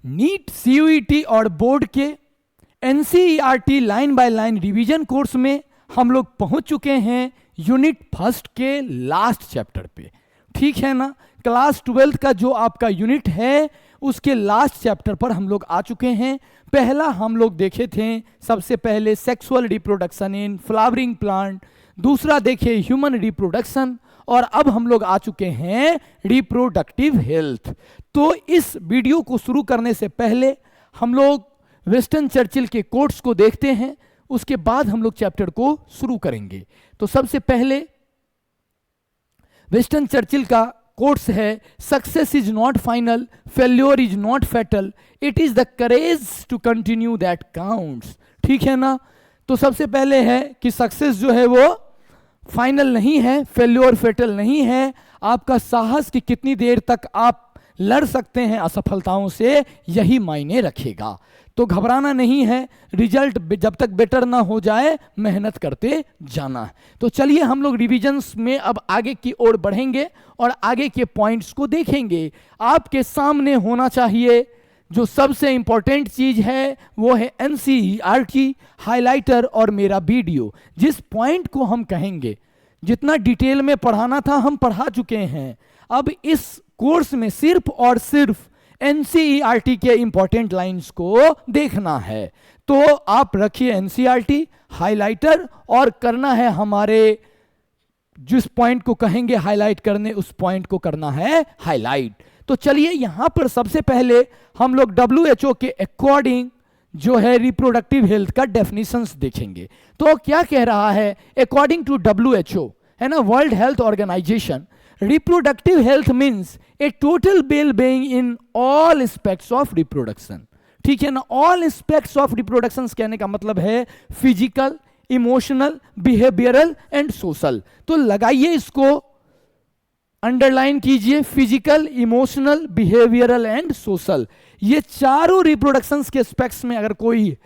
NEET, CUET और board के NCERT line by line revision course में हम लोग पहुंच चुके हैं यूनिट फर्स्ट के लास्ट चैप्टर पे। ठीक है ना, क्लास 12 का जो आपका यूनिट है उसके लास्ट चैप्टर पर हम लोग आ चुके हैं। पहला हम लोग देखे थे सबसे पहले sexual reproduction in flowering plant, दूसरा देखे ह्यूमन रिप्रोडक्शन, और अब हम लोग आ चुके हैं रिप्रोडक्टिव हेल्थ। तो इस वीडियो को शुरू करने से पहले हम लोग विंस्टन चर्चिल के कोट्स को देखते हैं, उसके बाद हम लोग चैप्टर को शुरू करेंगे। तो सबसे पहले विंस्टन चर्चिल का कोट्स है, success is not final, failure is not fatal, it is the courage to continue that counts. ठीक है ना, तो सबसे पहले है कि सक्सेस जो है वो फाइनल नहीं है, फेल्योर फेटल नहीं है। आपका साहस कि कितनी देर तक आप लड़ सकते हैं असफलताओं से, यही मायने रखेगा। तो घबराना नहीं है, रिजल्ट जब तक बेटर ना हो जाए मेहनत करते जाना है। तो चलिए हम लोग रिवीजन्स में अब आगे की ओर बढ़ेंगे और आगे के पॉइंट्स को देखेंगे। आपके सामने होना चाहिए जो सबसे इंपॉर्टेंट चीज है वो है एनसीईआरटी, हाइलाइटर और मेरा वीडियो। जिस पॉइंट को हम कहेंगे, जितना डिटेल में पढ़ाना था हम पढ़ा चुके हैं। अब इस कोर्स में सिर्फ और सिर्फ एनसीईआरटी के इंपॉर्टेंट लाइंस को देखना है। तो आप रखिए एनसीईआरटी, हाइलाइटर, और करना है हमारे जिस पॉइंट को कहेंगे हाईलाइट करने, उस पॉइंट को करना है हाईलाइट। तो चलिए यहां पर सबसे पहले हम लोग WHO के अकॉर्डिंग जो है रिप्रोडक्टिव हेल्थ का डेफिनेशंस देखेंगे। तो क्या कह रहा है अकॉर्डिंग टू WHO, है ना, World Health Organization, reproductive health means a total well being in all aspects of reproduction. ठीक है ना, ऑल एस्पेक्ट्स ऑफ रिप्रोडक्शन कहने का मतलब है physical, emotional, behavioural and social. तो लगाइए इसको, अंडरलाइन कीजिए, physical, emotional, behavioural and social. ये चारों रिप्रोडक्शंस के एस्पेक्ट्स में अगर कोई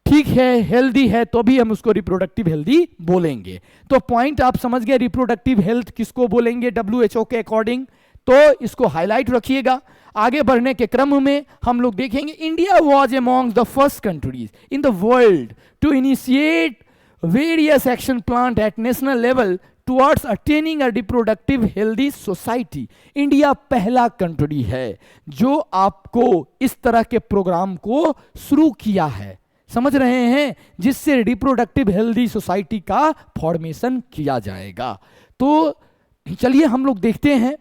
ठीक है, हेल्दी है, तो भी हम उसको रिप्रोडक्टिव हेल्दी बोलेंगे। तो पॉइंट आप समझ गए, रिप्रोडक्टिव हेल्थ किसको बोलेंगे WHO के अकॉर्डिंग। तो इसको हाईलाइट रखिएगा। आगे बढ़ने के क्रम में हम लोग देखेंगे India was among the first countries in the world to initiate various action plan at national level towards attaining a reproductive healthy society. India पहला कंट्री है जो आपको इस तरह के प्रोग्राम को शुरू किया है, समझ रहे हैं, जिससे रिप्रोडक्टिव हेल्दी सोसाइटी का फॉर्मेशन किया जाएगा। तो चलिए हम लोग देखते हैं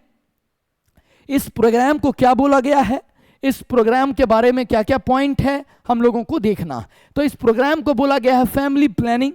इस प्रोग्राम को क्या बोला गया है, इस प्रोग्राम के बारे में क्या क्या पॉइंट है हम लोगों को देखना। तो इस प्रोग्राम को बोला गया है फैमिली प्लानिंग,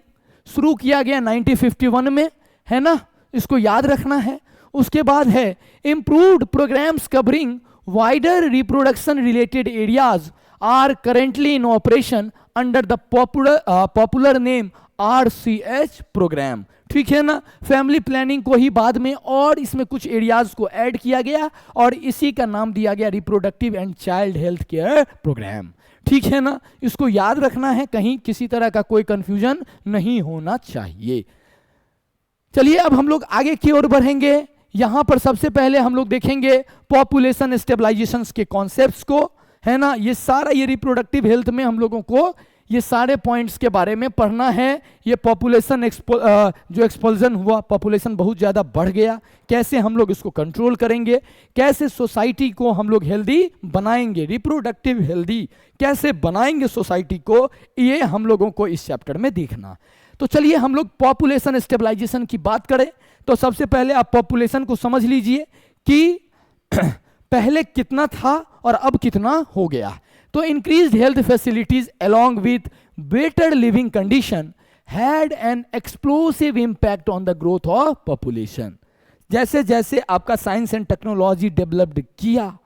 शुरू किया गया 1951 में, है ना, इसको याद रखना है। उसके बाद है improved programs covering wider reproduction related areas are currently in operation under the popular name RCH program. ठीक है ना, फैमिली प्लानिंग को ही बाद में और इसमें कुछ एरियाज को ऐड किया गया और इसी का नाम दिया गया reproductive and child health care program. ठीक है ना, इसको याद रखना है, कहीं किसी तरह का कोई कंफ्यूजन नहीं होना चाहिए। चलिए अब हम लोग आगे की ओर बढ़ेंगे। यहां पर सबसे पहले हम लोग देखेंगे पॉपुलेशन स्टेबलाइजेशन के कॉन्सेप्ट्स को, है ना। ये सारा ये रिप्रोडक्टिव हेल्थ में हम लोगों को ये सारे पॉइंट्स के बारे में पढ़ना है। ये पॉपुलेशन जो एक्सपोल्जन हुआ, पॉपुलेशन बहुत ज़्यादा बढ़ गया, कैसे हम लोग इसको कंट्रोल करेंगे, कैसे सोसाइटी को हम लोग हेल्दी बनाएंगे, रिप्रोडक्टिव हेल्दी कैसे बनाएंगे सोसाइटी को, ये हम लोगों को इस चैप्टर में देखना। तो चलिए हम लोग पॉपुलेशन स्टेबलाइजेशन की बात करें तो सबसे पहले आप पॉपुलेशन को समझ लीजिए कि पहले कितना था और अब कितना हो गया। तो increased health facilities along with better living condition had an explosive impact on the growth of population. जैसे जैसे आपका साइंस एंड टेक्नोलॉजी डेवलप्ड किया,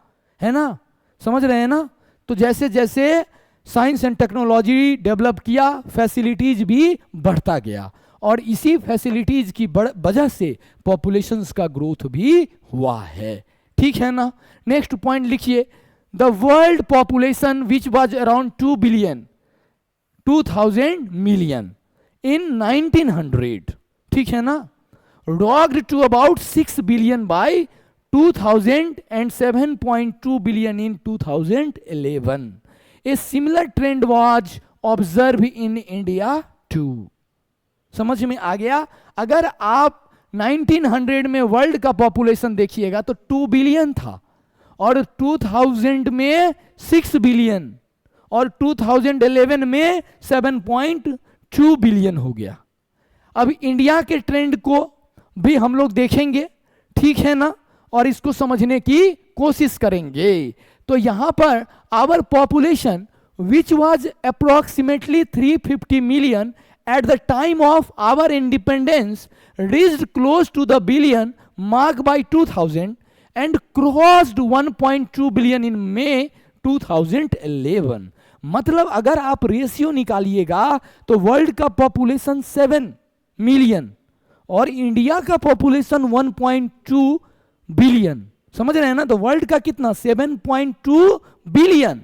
है ना, समझ रहे हैं ना, तो जैसे जैसे साइंस एंड टेक्नोलॉजी डेवलप किया, फैसिलिटीज भी बढ़ता गया और इसी फैसिलिटीज की वजह से पॉपुलेशंस का ग्रोथ भी हुआ है। ठीक है ना, नेक्स्ट पॉइंट लिखिए, the world population which was around 2 billion 2000 million in 1900, ठीक है ना, rocked to about 6 billion by 2000 and 7.2 billion in 2011. A similar trend was observed in India too. समझ में आ गया? अगर आप 1900 में वर्ल्ड का पॉपुलेशन देखिएगा तो 2 बिलियन था, और 2000 में 6 बिलियन, और 2011 में 7.2 बिलियन हो गया. अब इंडिया के ट्रेंड को भी हम लोग देखेंगे, ठीक है ना, और इसको समझने की कोशिश करेंगे. तो यहां per hour population which was approximately 350 million at the time of our independence reached close to the billion mark by 2000 and crossed 1.2 billion in May 2011. मतलब अगर आप रेशियो निकालिएगा तो वर्ल्ड का पॉपुलेशन 7 मिलियन और इंडिया का पॉपुलेशन 1.2 बिलियन. समझ रहे हैं ना? तो वर्ल्ड का कितना? 7.2 बिलियन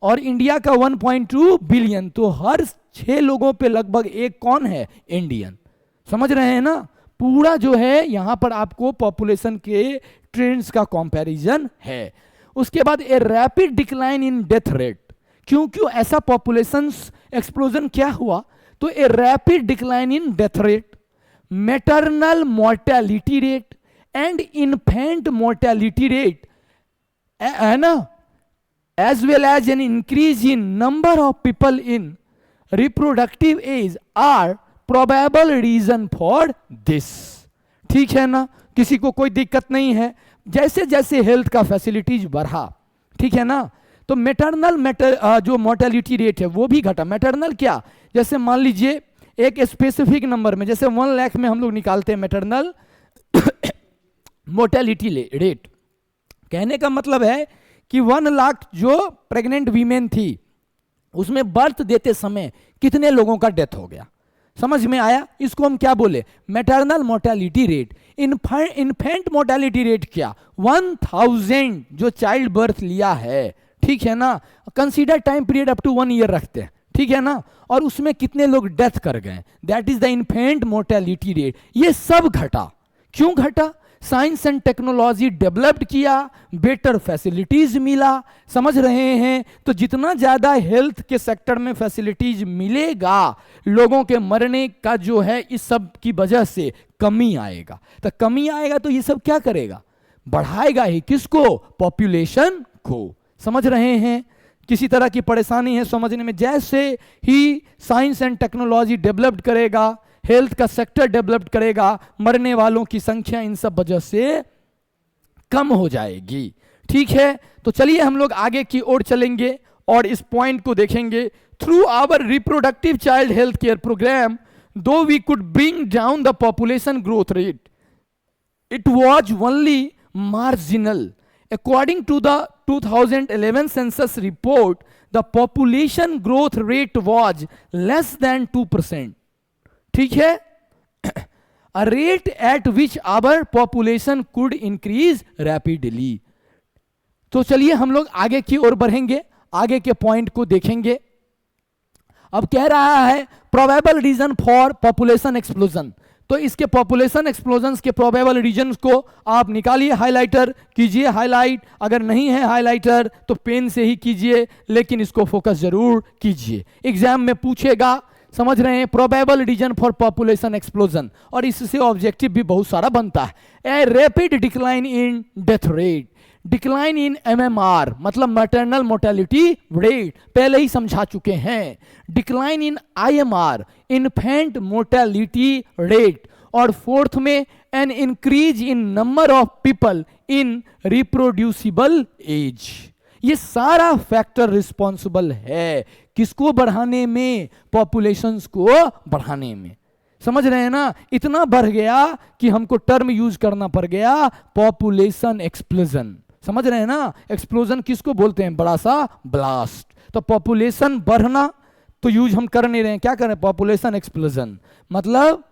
और इंडिया का 1.2 बिलियन. तो हर 6 लोगों पे लगभग एक कौन है? इंडियन. समझ रहे हैं ना? पूरा जो है यहां पर आपको पॉपुलेशन के ट्रेंड्स का कंपैरिजन है. उसके बाद ए rapid decline in death rate. क्यों ऐसा पॉपुलेशन एक्सप्लोजन क्या हुआ? तो ए rapid decline in death rate, maternal mortality rate and infant mortality rate, है ना, as well as an increase in number of people in reproductive age are probable reason for this. ठीक है ना? किसी को कोई दिक्कत नहीं है. जैसे जैसे हेल्थ का फैसिलिटीज बढ़ा, ठीक है ना, तो मैटरनल जो मोर्टेलिटी रेट है वो भी घटा. मैटरनल क्या? जैसे मान लीजिए एक स्पेसिफिक नंबर में, जैसे 1 लाख में हम लोग निकालते हैं मैटरनल मोर्टेलिटी रेट. कहने का मतलब है कि 1 लाख जो प्रेग्नेंट वीमेन थी उसमें बर्थ देते समय कितने लोगों का डेथ हो गया. समझ में आया? इसको हम क्या बोले? Maternal mortality rate. Infant mortality rate क्या? 1000 जो चाइल्ड बर्थ लिया है, ठीक है ना, consider time period up to 1 year रखते हैं, ठीक है ना, और उसमें कितने लोग डेथ कर गए, that is the infant mortality rate. ये सब घटा. क्यों घटा? साइंस एंड टेक्नोलॉजी डेवलप्ड किया, बेटर फैसिलिटीज मिला. समझ रहे हैं? तो जितना ज्यादा हेल्थ के सेक्टर में फैसिलिटीज मिलेगा, लोगों के मरने का जो है इस सब की वजह से कमी आएगा. तो कमी आएगा तो ये सब क्या करेगा? बढ़ाएगा ही. किसको? पॉपुलेशन को. समझ रहे हैं? किसी तरह की परेशानी है समझने में? जैसे ही साइंस एंड टेक्नोलॉजी डेवलप्ड करेगा, हेल्थ का सेक्टर डेवलप करेगा, मरने वालों की संख्या इन सब वजह से कम हो जाएगी. ठीक है, तो चलिए हम लोग आगे की ओर चलेंगे और इस पॉइंट को देखेंगे. Through our reproductive child health care programme, though we could bring down the population growth rate, it was only marginal. According to the 2011 census report, the population growth rate was less than 2%. ठीक है? A rate at which our population could increase rapidly. तो चलिए हम लोग आगे की ओर बढ़ेंगे, आगे के पॉइंट को देखेंगे. अब कह रहा है probable reason for population explosion. तो इसके पॉपुलेशन एक्सप्लोजन के प्रोबेबल रीजन को आप निकालिए, हाइलाइटर कीजिए, हाईलाइट. अगर नहीं है हाइलाइटर तो पेन से ही कीजिए, लेकिन इसको फोकस जरूर कीजिए, एग्जाम में पूछेगा. समझ रहे हैं? Probable reason for population explosion, और इससे ऑब्जेक्टिव भी बहुत सारा बनता है. A rapid decline in death rate, decline in MMR मतलब मैटरनल मोर्टेलिटी रेट, पहले ही समझा चुके हैं. Decline in IMR, infant mortality rate, और फोर्थ में an increase in number of people in reproducible age. ये सारा फैक्टर रिस्पॉन्सिबल है किसको बढ़ाने में? पॉपुलेशंस को बढ़ाने में. समझ रहे हैं ना? इतना बढ़ गया कि हमको टर्म यूज करना पड़ गया, पॉपुलेशन एक्सप्लोजन. समझ रहे हैं ना? एक्सप्लोजन किसको बोलते हैं? बड़ा सा ब्लास्ट. तो पॉपुलेशन बढ़ना तो यूज हम कर नहीं रहे हैं, क्या कर रहे हैं? पॉपुलेशन एक्सप्लोजन मतलब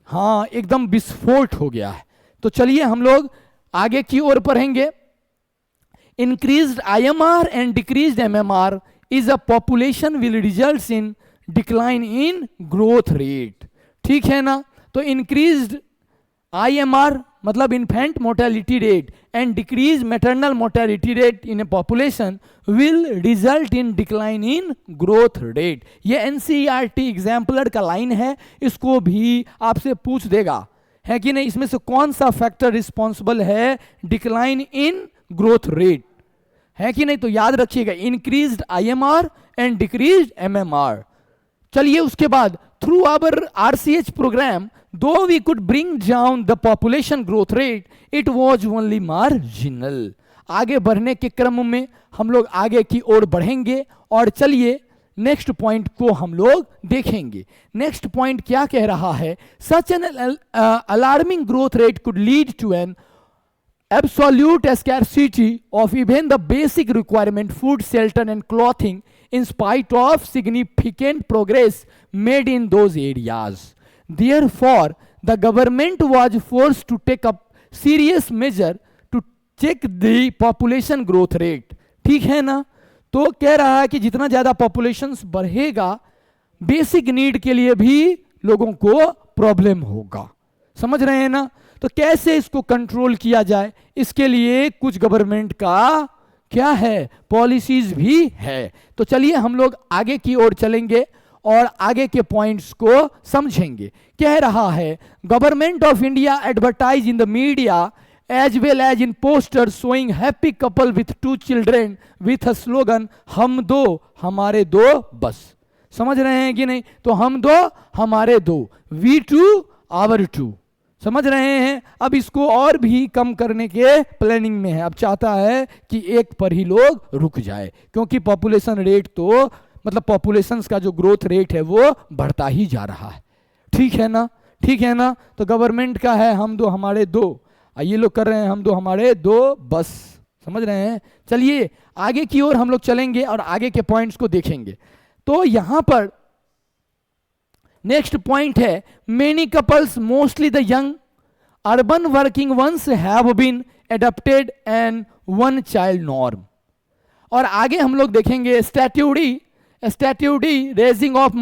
हाँ एकदम विस्फोट हो गया है. तो चलिए हम लोग आगे की ओर पढ़ेंगे. Increased IMR and decreased MMR is a population will results in decline in growth rate. ठीक है ना? तो increased IMR मतलब infant mortality rate and decrease maternal mortality rate in A population will result in decline in growth rate. ये NCERT exemplar का line है, इसको भी आपसे पूछ देगा, है कि नहीं, इसमें से कौन सा फैक्टर रिस्पॉन्सिबल है डिक्लाइन इन ग्रोथ रेट, है कि नहीं। तो याद रखिएगा, increased IMR and decreased MMR. चलिए उसके बाद, through our RCH program though we could bring down the population growth rate, it was only marginal। आगे बढ़ने के क्रम में हम लोग आगे की ओर बढ़ेंगे और चलिए नेक्स्ट पॉइंट को हम लोग देखेंगे। नेक्स्ट पॉइंट क्या कह रहा है, such an alarming growth rate could lead to an absolute scarcity of even the basic requirement food, shelter and clothing in spite of significant progress made in those areas। Therefore, the government was forced to take up serious measure to check the population growth rate। ठीक है ना। तो कह रहा है कि जितना ज्यादा पॉपुलेशन बढ़ेगा, बेसिक नीड के लिए भी लोगों को प्रॉब्लम होगा। समझ रहे हैं ना। तो कैसे इसको कंट्रोल किया जाए, इसके लिए कुछ गवर्नमेंट का क्या है, पॉलिसीज भी है। तो चलिए हम लोग आगे की ओर चलेंगे और आगे के पॉइंट्स को समझेंगे। कह रहा है, government of India advertise in the media as well as in poster showing happy couple with 2 children with a slogan हम दो हमारे दो बस। समझ रहे हैं कि नहीं। तो हम दो हमारे दो, वी टू आवर टू। समझ रहे हैं। अब इसको और भी कम करने के प्लानिंग में है। अब चाहता है कि एक पर ही लोग रुक जाए, क्योंकि पॉपुलेशन रेट तो मतलब पॉपुलेशन का जो ग्रोथ रेट है वो बढ़ता ही जा रहा है। ठीक है ना, ठीक है ना। तो गवर्नमेंट का है हम दो हमारे दो, ये लोग कर रहे हैं हम दो हमारे दो बस। समझ रहे हैं। चलिए आगे की ओर हम लोग चलेंगे और आगे के पॉइंट्स को देखेंगे। तो यहां पर नेक्स्ट पॉइंट है, many couples mostly the young urban working ones have been adopted an 1 child norm. और आगे हम लोग देखेंगे statutory raising of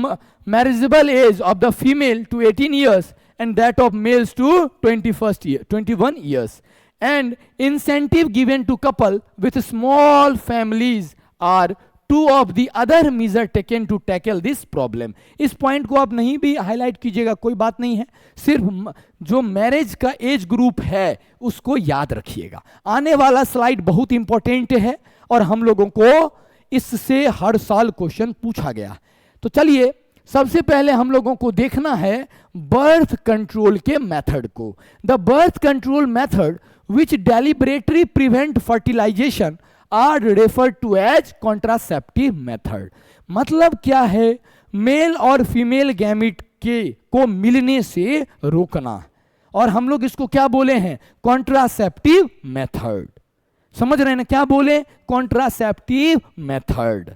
marriageable age of the female to 18 years and that of males to 21 years and incentive given to couple with small families are two of the other measure taken to tackle this problem। इस point को आप नहीं भी highlight कीजिएगा, कोई बात नहीं है, सिर्फ जो मैरिज का एज ग्रुप है उसको याद रखिएगा। आने वाला स्लाइड बहुत इंपॉर्टेंट है और हम लोगों को इससे हर साल क्वेश्चन पूछा गया। तो चलिए सबसे पहले हम लोगों को देखना है बर्थ कंट्रोल के मेथड को। The birth control method which deliberately prevent fertilization are refer to as contraceptive method. मतलब क्या है, मेल और फीमेल गैमिट के को मिलने से रोकना, और हम लोग इसको क्या बोले हैं, कॉन्ट्रासेप्टिव मेथड। समझ रहे हैं ना, क्या बोले, कॉन्ट्रासेप्टिव मेथड।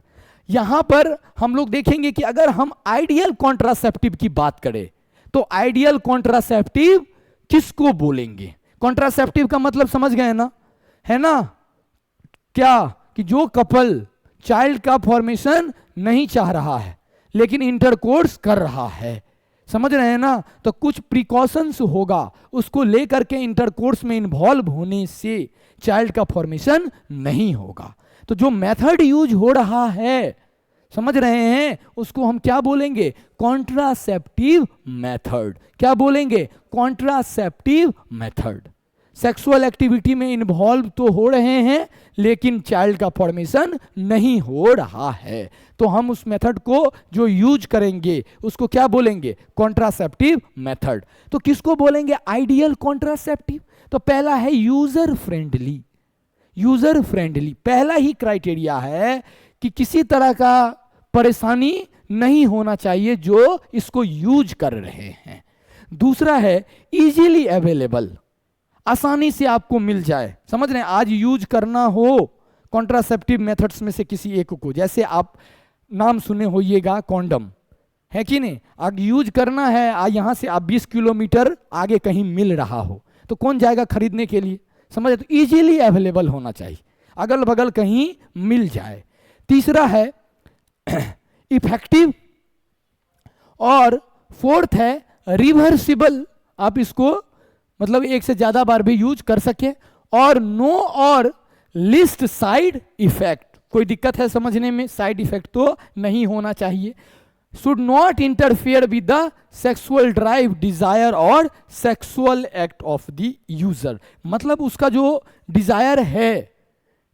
यहां पर हम लोग देखेंगे कि अगर हम आइडियल कॉन्ट्रासेप्टिव की बात करें तो आइडियल कॉन्ट्रासेप्टिव किसको बोलेंगे। कॉन्ट्रासेप्टिव का मतलब समझ गए ना, है ना, क्या कि जो कपल चाइल्ड का फॉर्मेशन नहीं चाह रहा है लेकिन इंटरकोर्स कर रहा है। समझ रहे हैं ना। तो कुछ प्रिकॉशंस होगा, उसको लेकर के इंटरकोर्स में इन्वॉल्व होने से चाइल्ड का फॉर्मेशन नहीं होगा। तो जो मेथड यूज हो रहा है, समझ रहे हैं, उसको हम क्या बोलेंगे, कॉन्ट्रासेप्टिव मेथड। क्या बोलेंगे, कॉन्ट्रासेप्टिव मेथड। सेक्सुअल एक्टिविटी में इन्वॉल्व तो हो रहे हैं लेकिन चाइल्ड का फॉर्मेशन नहीं हो रहा है, तो हम उस मेथड को जो यूज करेंगे उसको क्या बोलेंगे, कॉन्ट्रासेप्टिव मेथड। तो किसको बोलेंगे, आइडियल कॉन्ट्रासेप्टिव। तो पहला है यूजर फ्रेंडली। यूजर फ्रेंडली पहला ही क्राइटेरिया है कि किसी तरह का परेशानी नहीं होना चाहिए जो इसको यूज कर रहे हैं। दूसरा है इजीली अवेलेबल, आसानी से आपको मिल जाए। समझ रहे हैं, आज यूज करना हो कॉन्ट्रासेप्टिव मेथड्स में से किसी एक को, जैसे आप नाम सुने होइएगा कॉन्डम, है कि नहीं, अगर यूज करना है यहां से आप 20 किलोमीटर आगे कहीं मिल रहा हो तो कौन जाएगा खरीदने के लिए। समझ, तो इजीली अवेलेबल होना चाहिए, अगल बगल कहीं मिल जाए। तीसरा है इफेक्टिव, और फोर्थ है रिवर्सिबल। आप इसको मतलब एक से ज्यादा बार भी यूज कर सके, और नो और लिस्ट साइड इफेक्ट, कोई दिक्कत है समझने में, साइड इफेक्ट तो नहीं होना चाहिए। Should not interfere with the sexual drive, desire और sexual act of the user, मतलब उसका जो डिजायर है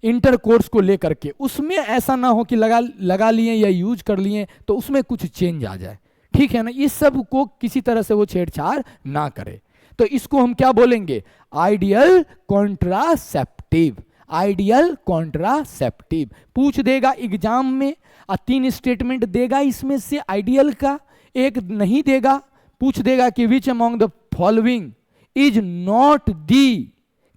इंटरकोर्स को लेकर के, उसमें ऐसा ना हो कि लगा लिए या यूज कर लिए तो उसमें कुछ चेंज आ जाए, ठीक है ना, इस सब को किसी तरह से वो छेड़छाड़ ना करे। तो इसको हम क्या बोलेंगे, आइडियल कॉन्ट्रासेप्टिव, आइडियल कॉन्ट्रासेप्टिव। पूछ देगा एग्जाम में, 3 स्टेटमेंट देगा इसमें से आइडियल का, एक नहीं देगा, पूछ देगा कि which among the following is not the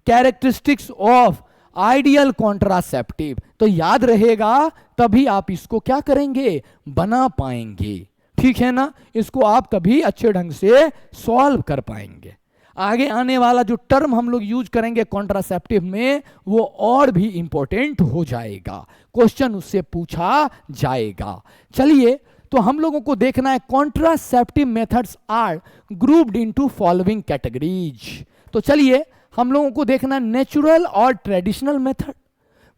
characteristics of ideal contraceptive, तो याद रहेगा, तभी आप इसको क्या करेंगे, बना पाएंगे, ठीक है ना, इसको आप तभी अच्छे ढंग से सॉल्व कर पाएंगे। आगे आने वाला जो टर्म हम लोग यूज करेंगे कॉन्ट्रासेप्टिव में, वो और भी इंपॉर्टेंट हो जाएगा, क्वेश्चन उससे पूछा जाएगा। चलिए, तो हम लोगों को देखना है contraceptive methods are grouped into following categories. तो चलिए हम लोगों को देखना नेचुरल और traditional method,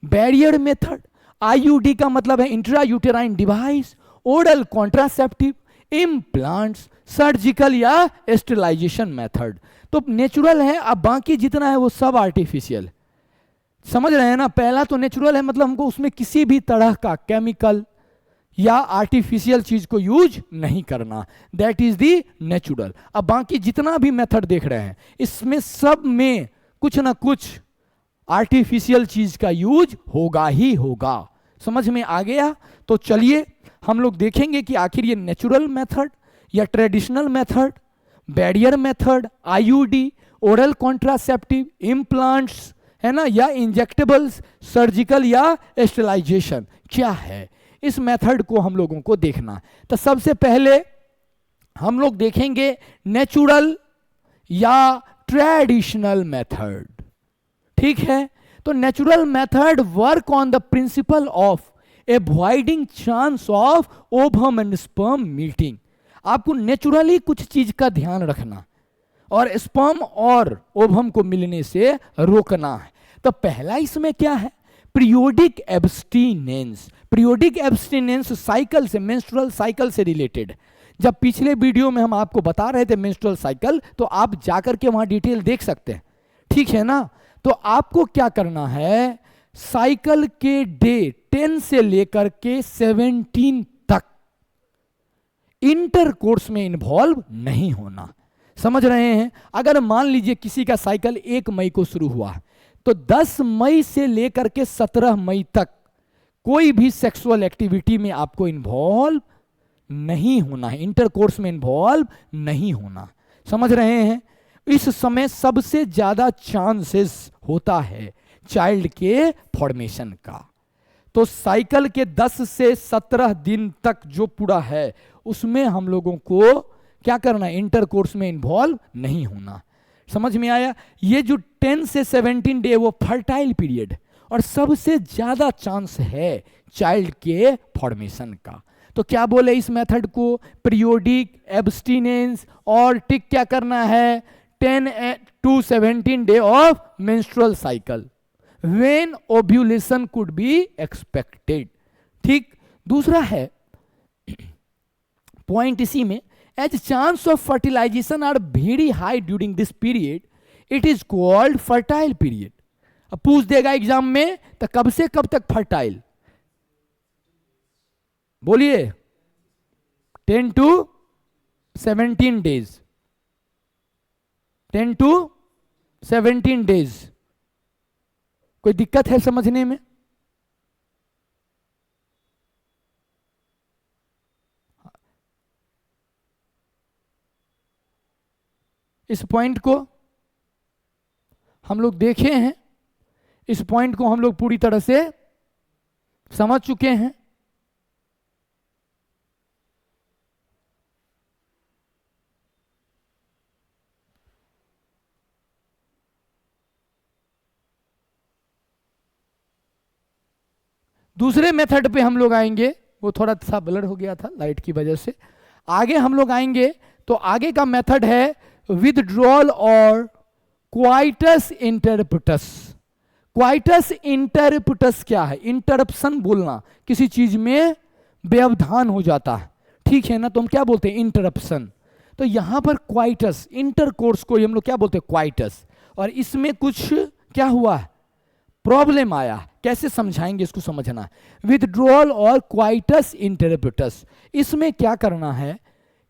barrier method, IUD का मतलब है intra uterine device, oral contraceptive, implants, surgical या स्टेरिलाइजेशन मेथड। तो नेचुरल है, अब बाकी जितना है वो सब आर्टिफिशियल, समझ रहे हैं ना। पहला तो नेचुरल है, मतलब हमको उसमें किसी भी तरह का केमिकल या आर्टिफिशियल चीज को यूज नहीं करना, दैट इज दी नेचुरल। अब बाकी जितना भी मेथड देख रहे हैं इसमें सब में कुछ ना कुछ आर्टिफिशियल चीज का यूज होगा ही होगा, समझ में आ गया। तो चलिए हम लोग देखेंगे कि आखिर ये नेचुरल मेथड या traditional method, barrier method, IUD, oral contraceptive, implants, है ना, या इंजेक्टेबल्स, सर्जिकल या स्टेरिलाइजेशन क्या है, इस मेथड को हम लोगों को देखना। तो सबसे पहले हम लोग देखेंगे नेचुरल या ट्रेडिशनल मेथड, ठीक है। तो natural method work on the principle of avoiding chance of ovum and sperm meeting. आपको नेचुरली कुछ चीज का ध्यान रखना और स्पर्म और ओवम को मिलने से रोकना है। तो पहला इसमें क्या है, periodic abstinence. Periodic abstinence cycle से, मेंस्ट्रुअल साइकिल से रिलेटेड। जब पिछले वीडियो में हम आपको बता रहे थे मेंस्ट्रुअल साइकिल, तो आप जाकर के वहां डिटेल देख सकते हैं, ठीक है ना। तो आपको क्या करना है, साइकिल के डे 10 से लेकर के 17 तक इंटरकोर्स में इन्वॉल्व नहीं होना, समझ रहे हैं। अगर मान लीजिए किसी का साइकिल 1 मई को शुरू हुआ तो 10 मई से लेकर के 17 मई तक कोई भी सेक्सुअल एक्टिविटी में आपको इन्वॉल्व नहीं होना है, इंटरकोर्स में इन्वॉल्व नहीं होना, समझ रहे हैं। इस समय सबसे ज्यादा चांसेस होता है चाइल्ड के फॉर्मेशन का। तो साइकिल के 10 से 17 दिन तक जो पूरा है उसमें हम लोगों को क्या करना है, इंटरकोर्स में इन्वॉल्व नहीं होना, समझ में आया। ये जो 10 से 17 डे वो फर्टाइल पीरियड और सबसे ज्यादा चांस है चाइल्ड के फॉर्मेशन का। तो क्या बोले इस मेथड को, पीरियोडिक एब्स्टिनेंस और टिक क्या करना है, 10 to 17 day of menstrual cycle when ovulation could be expected, ठीक। दूसरा है पॉइंट इसी में, as chance of fertilization are very high during this period it is called fertile period. अब पूछ देगा एग्जाम में, तो कब से कब तक फर्टाइल, बोलिए 10 to 17 डेज, 10 to 17 डेज। कोई दिक्कत है समझने में? इस पॉइंट को हम लोग देखे हैं, इस पॉइंट को हम लोग पूरी तरह से समझ चुके हैं। दूसरे मेथड पे हम लोग आएंगे, वो थोड़ा सा ब्लर हो गया था लाइट की वजह से। आगे हम लोग आएंगे, तो आगे का मेथड है विथड्रॉल और क्वाइटस इंटरप्टस। क्वाइटस इंटरप्टस क्या है? इंटरप्शन बोलना, किसी चीज में व्यवधान हो जाता है, ठीक है ना, तो हम क्या बोलते हैं? इंटरप्शन। तो यहां पर क्वाइटस, इंटरकोर्स को हम लोग क्या बोलते हैं? क्वाइटस। और इसमें कुछ क्या हुआ है? प्रॉब्लम आया। कैसे समझाएंगे इसको? समझना, विथड्रॉल और क्वाइटस इंटरप्टस। इसमें क्या करना है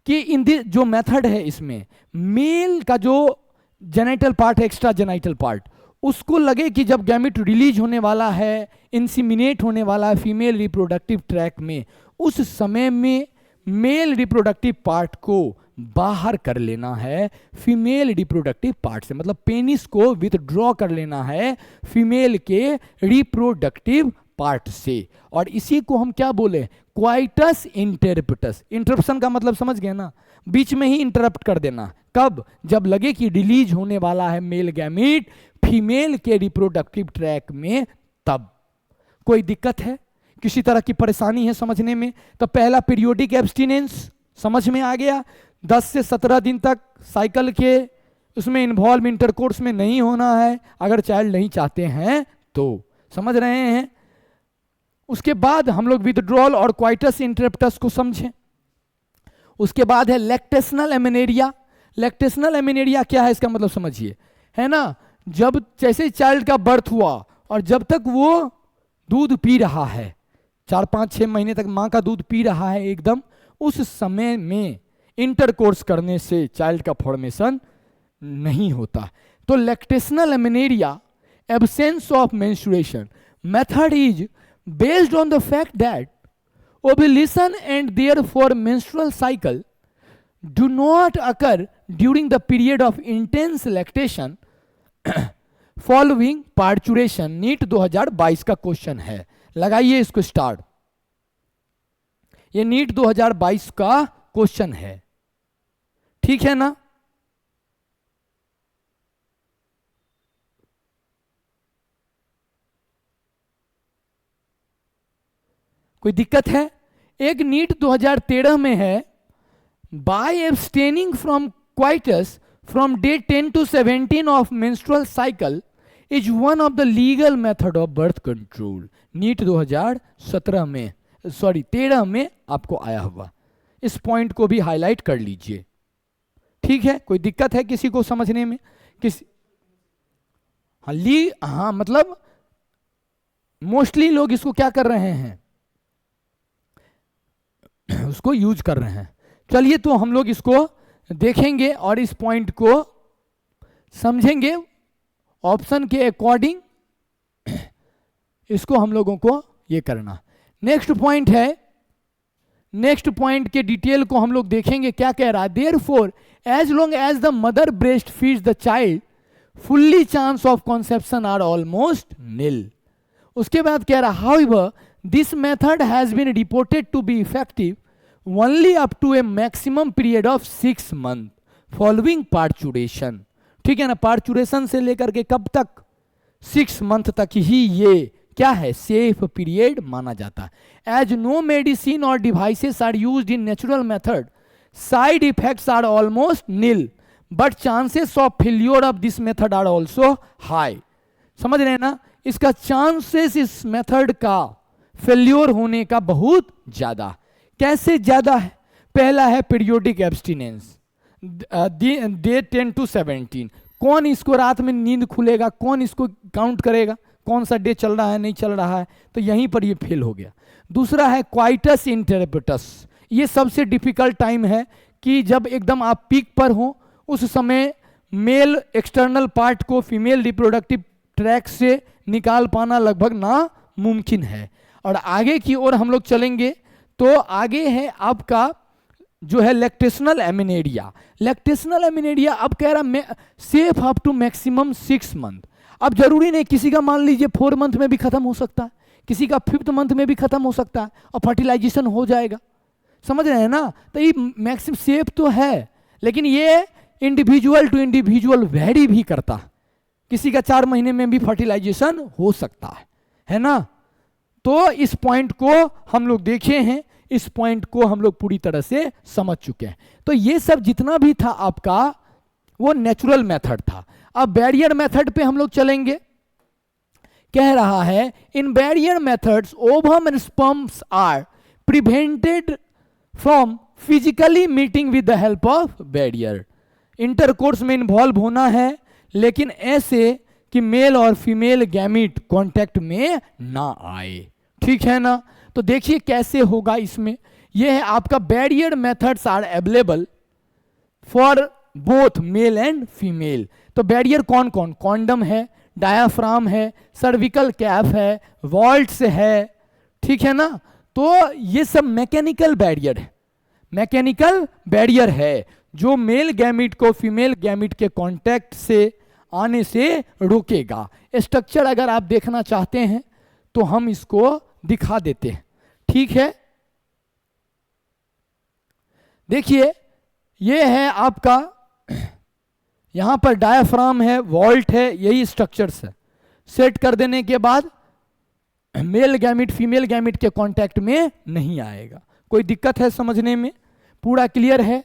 कि जो मेथड है, इसमें मेल का जो जेनाइटल पार्ट है, एक्स्ट्रा जेनाइटल पार्ट, उसको लगे कि जब गैमेट रिलीज होने वाला है, इंसिमिनेट होने वाला है फीमेल रिप्रोडक्टिव ट्रैक में, उस समय में मेल रिप्रोडक्टिव पार्ट को बाहर कर लेना है फीमेल रिप्रोडक्टिव पार्ट से, मतलब पेनिस को विथड्रॉ कर लेना है फीमेल के रिप्रोडक्टिव पार्ट से। और इसी को हम क्या बोले? Coitus interrupts. इंटरप्शन का मतलब समझ गए ना? बीच में ही इंटरप्ट कर देना। कब? जब लगे कि रिलीज होने वाला है मेल गैमीट फीमेल के रिप्रोडक्टिव ट्रैक में, तब। कोई दिक्कत है? किसी तरह की परेशानी है समझने में? तो पहला पीरियोडिक एब्स्टिनेंस समझ में आ गया। 10 से 17 दिन तक साइकिल के उसमें इन्वॉल्व, इंटरकोर्स में नहीं होना है अगर चाइल्ड नहीं चाहते हैं तो। समझ रहे हैं? उसके बाद हम लोग विथड्रॉल और क्वाइटस इंटरप्टस को समझें। उसके बाद है लैक्टेशनल एमेनेरिया। लैक्टेशनल एमेनेरिया क्या है? इसका मतलब समझिए, है ना, जब जैसे चाइल्ड का बर्थ हुआ और जब तक वो दूध पी रहा है, 4, 5, 6 महीने तक माँ का दूध पी रहा है एकदम, उस समय में इंटरकोर्स करने से चाइल्ड का फॉर्मेशन नहीं होता। तो lactational amenorrhoea, absence of menstruation method is based on the fact that ovulation and therefore menstrual cycle do not occur during the period of intense lactation following parturition। NEET 2022 का question है, लगाइए इसको start. ये NEET 2022 का question है, ठीक है ना? कोई दिक्कत है? एक नीट 2013 में है, by abstaining from coitus from day 10 to 17 of menstrual cycle is one of the legal method of birth control. NEET 2017 में, सॉरी 13 में आपको आया हुआ। इस पॉइंट को भी हाईलाइट कर लीजिए, ठीक है? कोई दिक्कत है किसी को समझने में? हाँ, मतलब मोस्टली लोग इसको क्या कर रहे हैं? उसको यूज कर रहे हैं। चलिए, तो हम लोग इसको देखेंगे और इस पॉइंट को समझेंगे ऑप्शन के अकॉर्डिंग। इसको हम लोगों को ये करना। नेक्स्ट पॉइंट है, नेक्स्ट पॉइंट के डिटेल को हम लोग देखेंगे। क्या कह रहा है? Therefore as long as the mother breast feeds the child fully chance of conception are almost nil. उसके बाद कह रहा, however this method has been reported to be effective only up to a maximum period of 6 months following parturition। ठीक है ना? Parturition से लेकर के कब तक? 6 मंथ तक ही ये क्या है? सेफ पीरियड माना जाता है। एज नो मेडिसिन और devices are used in natural method, side effects are almost nil, but chances of failure of this method are also high. समझ रहे हैं ना? इसका चांसेस इस मेथड का फेल्योर होने का बहुत ज्यादा। कैसे ज्यादा है? पहला है पीरियोडिक एब्स्टिनेंस, डे 10 to 17। कौन इसको रात में नींद खुलेगा? कौन इसको काउंट करेगा? कौन सा डे चल रहा है, नहीं चल रहा है? तो यहीं पर ये फेल हो गया। दूसरा है क्वाइटस इंटरप्टस। ये सबसे डिफिकल्ट टाइम है कि जब एकदम आप पीक पर हो, उस समय मेल एक्सटर्नल पार्ट को फीमेल रिप्रोडक्टिव ट्रैक से निकाल पाना लगभग नामुमकिन है। और आगे की ओर हम लोग चलेंगे तो आगे है आपका जो है लैक्टेशनल एमेनेरिया। लैक्टेशनल एमेनेरिया अब कह रहा safe up to maximum 6 month. अब जरूरी नहीं, किसी का मान लीजिए 4 मंथ में भी खत्म हो सकता है, किसी का 5th मंथ में भी खत्म हो सकता है और फर्टिलाइजेशन हो जाएगा। समझ रहे हैं ना? तो ये मैक्सिमम सेफ तो है, लेकिन ये इंडिविजुअल टू इंडिविजुअल वेरी भी करता है। किसी का 4 महीने में भी फर्टिलाइजेशन हो सकता है ना? तो इस पॉइंट को हम लोग देखे हैं, इस पॉइंट को हम लोग पूरी तरह से समझ चुके हैं। तो ये सब जितना भी था आपका वो नेचुरल मेथड था। अब बैरियर मेथड पे हम लोग चलेंगे। कह रहा है in barrier methods ovum and sperms are prevented from physically meeting with the help of barrier. Intercourse में इन्वॉल्व होना है, लेकिन ऐसे कि मेल और फीमेल गैमीट कांटेक्ट में ना आए। ठीक है ना? तो देखिए कैसे होगा इसमें। यह है आपका barrier methods are available for both male and female. तो बैरियर कौन कौन? कॉन्डम है, डायाफ्राम है, सर्विकल कैप है, वॉल्ट्स है। ठीक है ना? तो ये सब मैकेनिकल बैरियर है, मैकेनिकल बैरियर है जो मेल गैमिट को फीमेल गैमिट के कांटेक्ट से आने से रोकेगा। स्ट्रक्चर अगर आप देखना चाहते हैं तो हम इसको दिखा देते हैं। ठीक है, देखिए ये है आपका, यहां पर डायाफ्राम है, वॉल्ट है, यही स्ट्रक्चर्स है। सेट कर देने के बाद मेल गैमिट फीमेल गैमिट के कांटेक्ट में नहीं आएगा। कोई दिक्कत है समझने में? पूरा क्लियर है?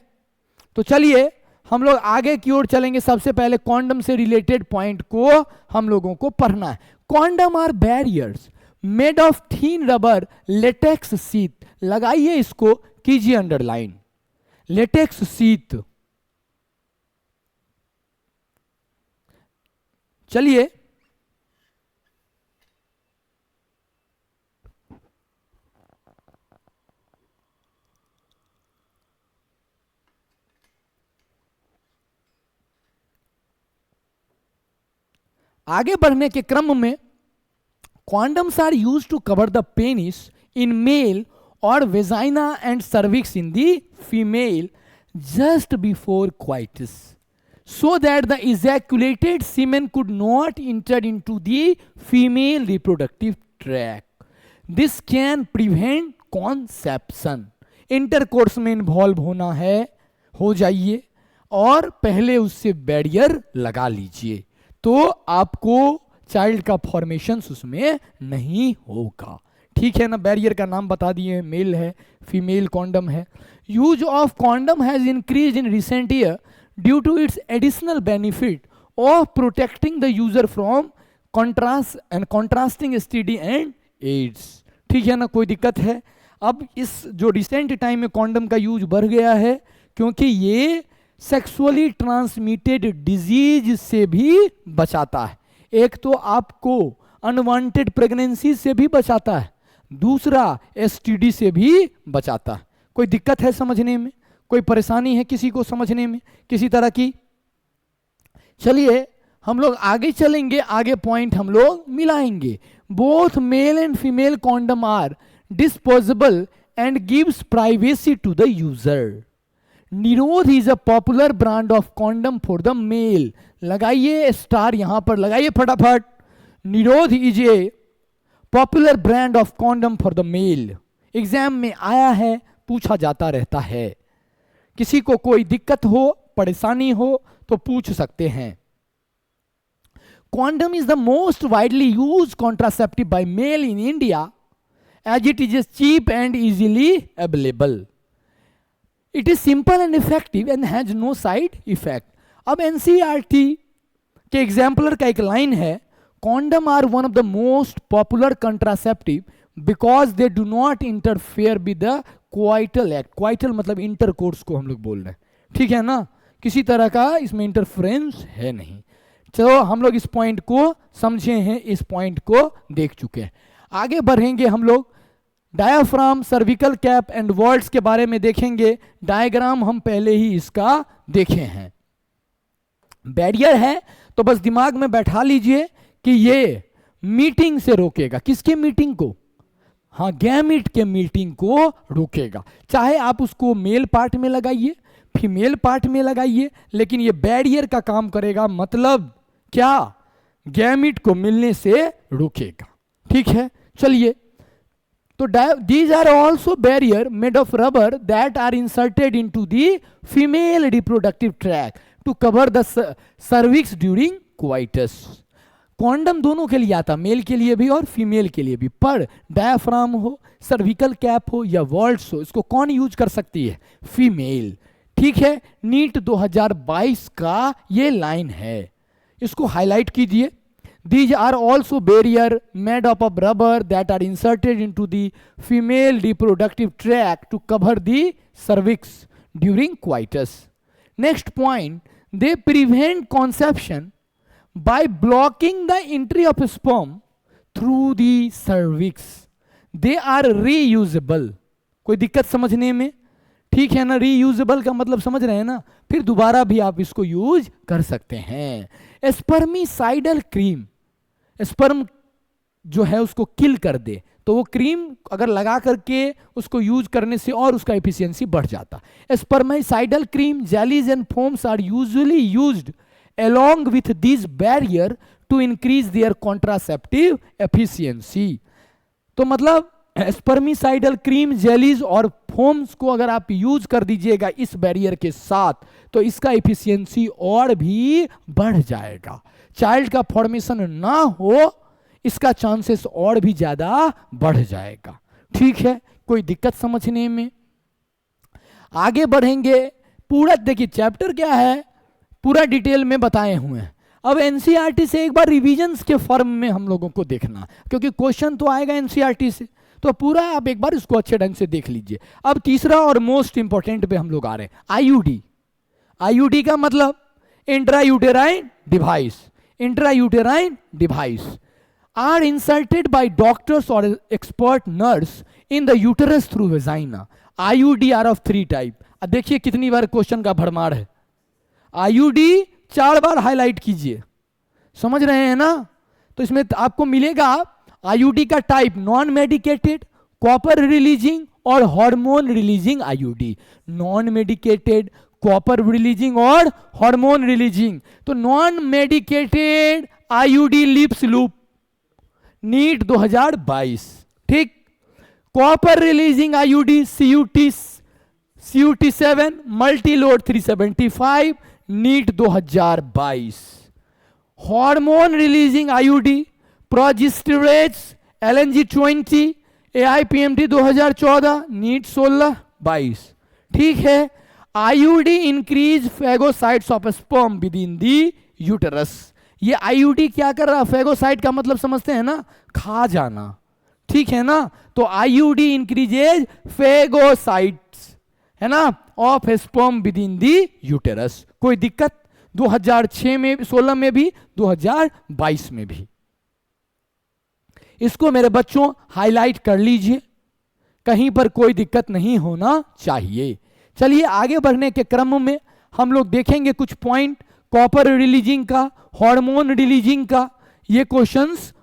तो चलिए हम लोग आगे की ओर चलेंगे। सबसे पहले कॉन्डम से रिलेटेड पॉइंट को हम लोगों को पढ़ना है। Condom are barriers made of thin rubber latex sheet. लगाइए इसको, कीजिए अंडरलाइन, लेटेक्स शीट। चलिए आगे बढ़ने के क्रम में, condoms are used to cover the penis in male or vagina and cervix in the female just before coitus, so that the ejaculated semen could not enter into the female reproductive tract. This can prevent conception. Intercourse में involve होना है, हो जाइए और पहले उससे barrier लगा लीजिए, तो आपको चाइल्ड का फॉर्मेशन उसमें नहीं होगा। ठीक है ना? बैरियर का नाम बता दिए, मेल है, फीमेल कॉन्डम है। Use of condom has increase in recent year due to its additional benefit of protecting the user from contrasting STD and AIDS. ठीक है ना? कोई दिक्कत है? अब इस जो रिसेंट टाइम में कॉन्डम का यूज बढ़ गया है, क्योंकि ये सेक्सुअली ट्रांसमिटेड डिजीज से भी बचाता है। एक तो आपको अनवांटेड प्रेगनेंसी से भी बचाता है, दूसरा एसटीडी से भी बचाता है। कोई दिक्कत है समझने में? कोई परेशानी है किसी को समझने में किसी तरह की? चलिए हम लोग आगे चलेंगे, आगे पॉइंट हम लोग मिलाएंगे। Both male and female condom are disposable and gives privacy to the user. Nirodh is a popular brand of condom for the male. लगाइए स्टार, यहां पर लगाइए फटाफट। Nirodh is a popular brand of condom for the male. Exam में आया है, पूछा जाता रहता है। किसी को कोई दिक्कत हो, परेशानी हो तो पूछ सकते हैं। Condom is the most widely use contraceptive by male in India as it is cheap and easily available. It is simple and effective and has no side effect. अब एनसीईआरटी के एग्जाम्पलर का एक लाइन है, condom are one of the most popular contraceptive because they do not interfere with the coital act. Coital मतलब intercourse को हम लोग बोल रहे हैं। ठीक है ना? किसी तरह का इसमें इंटरफेरेंस है नहीं। चलो हम लोग इस पॉइंट को समझे हैं, इस पॉइंट को देख चुके हैं। आगे बढ़ेंगे हम लोग, diaphragm, cervical cap and vaults के बारे में देखेंगे। डायग्राम हम पहले ही इसका देखे हैं। बैरियर है तो बस दिमाग में बैठा लीजिए कि ये मीटिंग से रोकेगा। किसके मीटिंग को? हाँ, गैमीट के मीटिंग को रोकेगा। चाहे आप उसको मेल पार्ट में लगाइए, फीमेल पार्ट में लगाइए, लेकिन ये बैरियर का काम करेगा। मतलब क्या? गैमीट को मिलने से रोकेगा। ठीक है, चलिए। तो these are also barrier made of rubber that are inserted into the female reproductive tract to cover the cervix during coitus. Condom दोनों के लिए आता, मेल के लिए भी और फीमेल के लिए भी। पर डायाफ्राम हो, सर्विकल कैप हो या वॉल्ट्स हो, इसको कौन यूज कर सकती है? फीमेल। ठीक है, नीट 2022 का ये लाइन है। इसको हाईलाइट कीजिए। These are also barrier made up of rubber that are inserted into the female reproductive tract to cover the cervix during coitus. Next point, they prevent conception by blocking the entry of sperm through the cervix. They are reusable. कोई दिक्कत समझने में? ठीक है ना, reusable का मतलब समझ रहे हैं ना, फिर दोबारा भी आप इसको यूज कर सकते हैं। स्पर्मिसाइडल क्रीम, स्पर्म जो है उसको किल कर दे, तो वो क्रीम अगर लगा करके उसको यूज करने से और उसका एफिशिएंसी बढ़ जाता। Spermicidal cream, jellies and foams are usually used along with these barrier to increase their contraceptive efficiency। तो मतलब स्पर्मिसाइडल क्रीम, जेलीज और फोम्स को अगर आप यूज कर दीजिएगा इस बैरियर के साथ, तो इसका एफिशिएंसी और भी बढ़ जाएगा। चाइल्ड का फॉर्मेशन ना हो, इसका चांसेस और भी ज्यादा बढ़ जाएगा। ठीक है, कोई दिक्कत समझने में? आगे बढ़ेंगे। पूरा देखिए चैप्टर क्या है, पूरा डिटेल में बताए हुए हैं। अब एनसीईआरटी से एक बार रिवीजन्स के फॉर्म में हम लोगों को देखना, क्योंकि क्वेश्चन तो आएगा एनसीईआरटी से, तो पूरा आप एक बार इसको अच्छे ढंग से देख लीजिए। अब तीसरा और मोस्ट इंपॉर्टेंट पे हम लोग आ रहे हैं, आईयूडी। आईयूडी का मतलब intrauterine device. Intrauterine device are inserted by doctors और expert nurse in the uterus through vagina. IUD are of 3 type. अब देखिए कितनी बार क्वेश्चन का भरमार है। आईयूडी 4 बार हाईलाइट कीजिए, समझ रहे हैं ना? तो इसमें आपको मिलेगा आईयूडी का type, non medicated, copper releasing और hormone releasing IUD. Non medicated, copper releasing और हार्मोन रिलीजिंग। तो non medicated IUD Lippes loop, NEET 2022। ठीक। Copper releasing IUD CUT7 multiload 375, NEET 2022। Hormone releasing IUD progestogens LNG20 AIPMT 2014, NEET 16-22। ठीक है। IUD increase phagocytes of sperm within the uterus. ये IUD क्या कर रहा? Phagocyte का मतलब समझते हैं ना, खा जाना। ठीक है ना? तो आईयूडी इंक्रीजेज फेगोसाइट्स, है ना, of sperm within the uterus. कोई दिक्कत? 2006 में, 16 में भी, 2022 में भी। इसको मेरे बच्चों हाईलाइट कर लीजिए, कहीं पर कोई दिक्कत नहीं होना चाहिए। चलिए आगे बढ़ने के क्रम में हम लोग देखेंगे कुछ पॉइंट, कॉपर रिलीजिंग का, हार्मोन रिलीजिंग का। ये क्वेश्चंस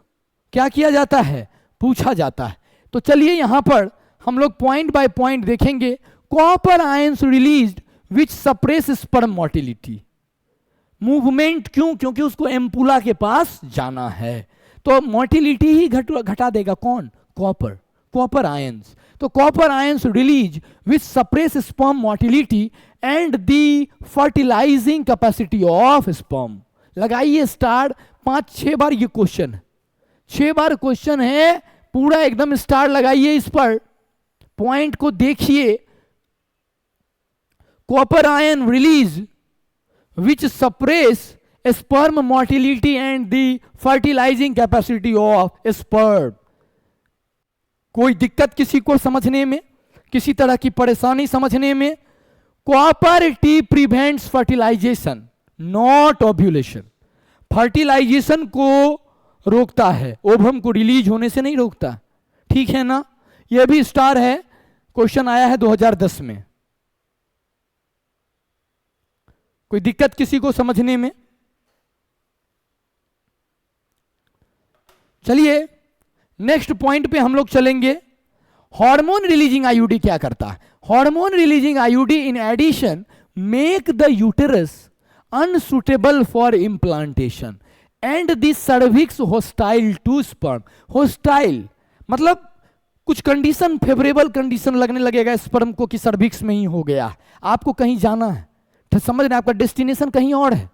क्या किया जाता है? पूछा जाता है। तो चलिए यहां पर हम लोग पॉइंट बाय पॉइंट देखेंगे। कॉपर आयंस रिलीज्ड विच सप्रेस स्पर्म मोटिलिटी। मूवमेंट क्यों? क्योंकि उसको एम्पुला के पास जाना है, तो मोटिलिटी ही घटा देगा। कौन? Copper, copper ions. तो copper ions release which suppress sperm motility and the fertilizing capacity of sperm. लगाइए स्टार, 5-6 बार ये क्वेश्चन है, 6 बार क्वेश्चन है, पूरा एकदम स्टार लगाइए इस पर, पॉइंट को देखिए। Copper ion release which suppress sperm motility and the fertilizing capacity of sperm. कोई दिक्कत किसी को समझने में, किसी तरह की परेशानी समझने में? Copper T prevents fertilization not ovulation. Fertilization को रोकता है, ओवम को रिलीज होने से नहीं रोकता। ठीक है ना? यह भी स्टार है, क्वेश्चन आया है 2010 में। कोई दिक्कत किसी को समझने में? चलिए नेक्स्ट पॉइंट पे हम लोग चलेंगे। हार्मोन रिलीजिंग आईयूडी क्या करता है? Hormone releasing IUD in addition make the uterus unsuitable for implantation and the cervix hostile to sperm. Hostile मतलब कुछ कंडीशन, फेवरेबल कंडीशन लगने लगेगा स्पर्म को कि सर्विक्स में ही हो गया, आपको कहीं जाना है, तो समझ रहे हैं, आपका डेस्टिनेशन कहीं और है।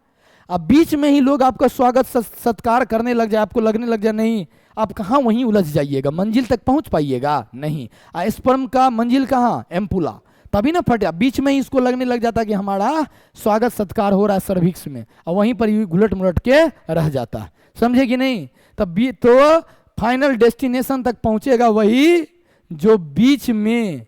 अब बीच में ही लोग आपका स्वागत सत्कार करने लग जाए, आपको लगने लग जाए नहीं, आप कहाँ वहीं उलझ जाइएगा, मंजिल तक पहुंच पाइएगा नहीं। स्पर्म का मंजिल कहाँ? एम्पुला। तभी ना फटे, बीच में ही इसको लगने लग जाता कि हमारा स्वागत सत्कार हो रहा है सर्विक्स में, और वहीं पर ही घुलट मुलट के रह जाता। समझे कि नहीं? तब तो फाइनल डेस्टिनेशन तक पहुंचेगा वही जो बीच में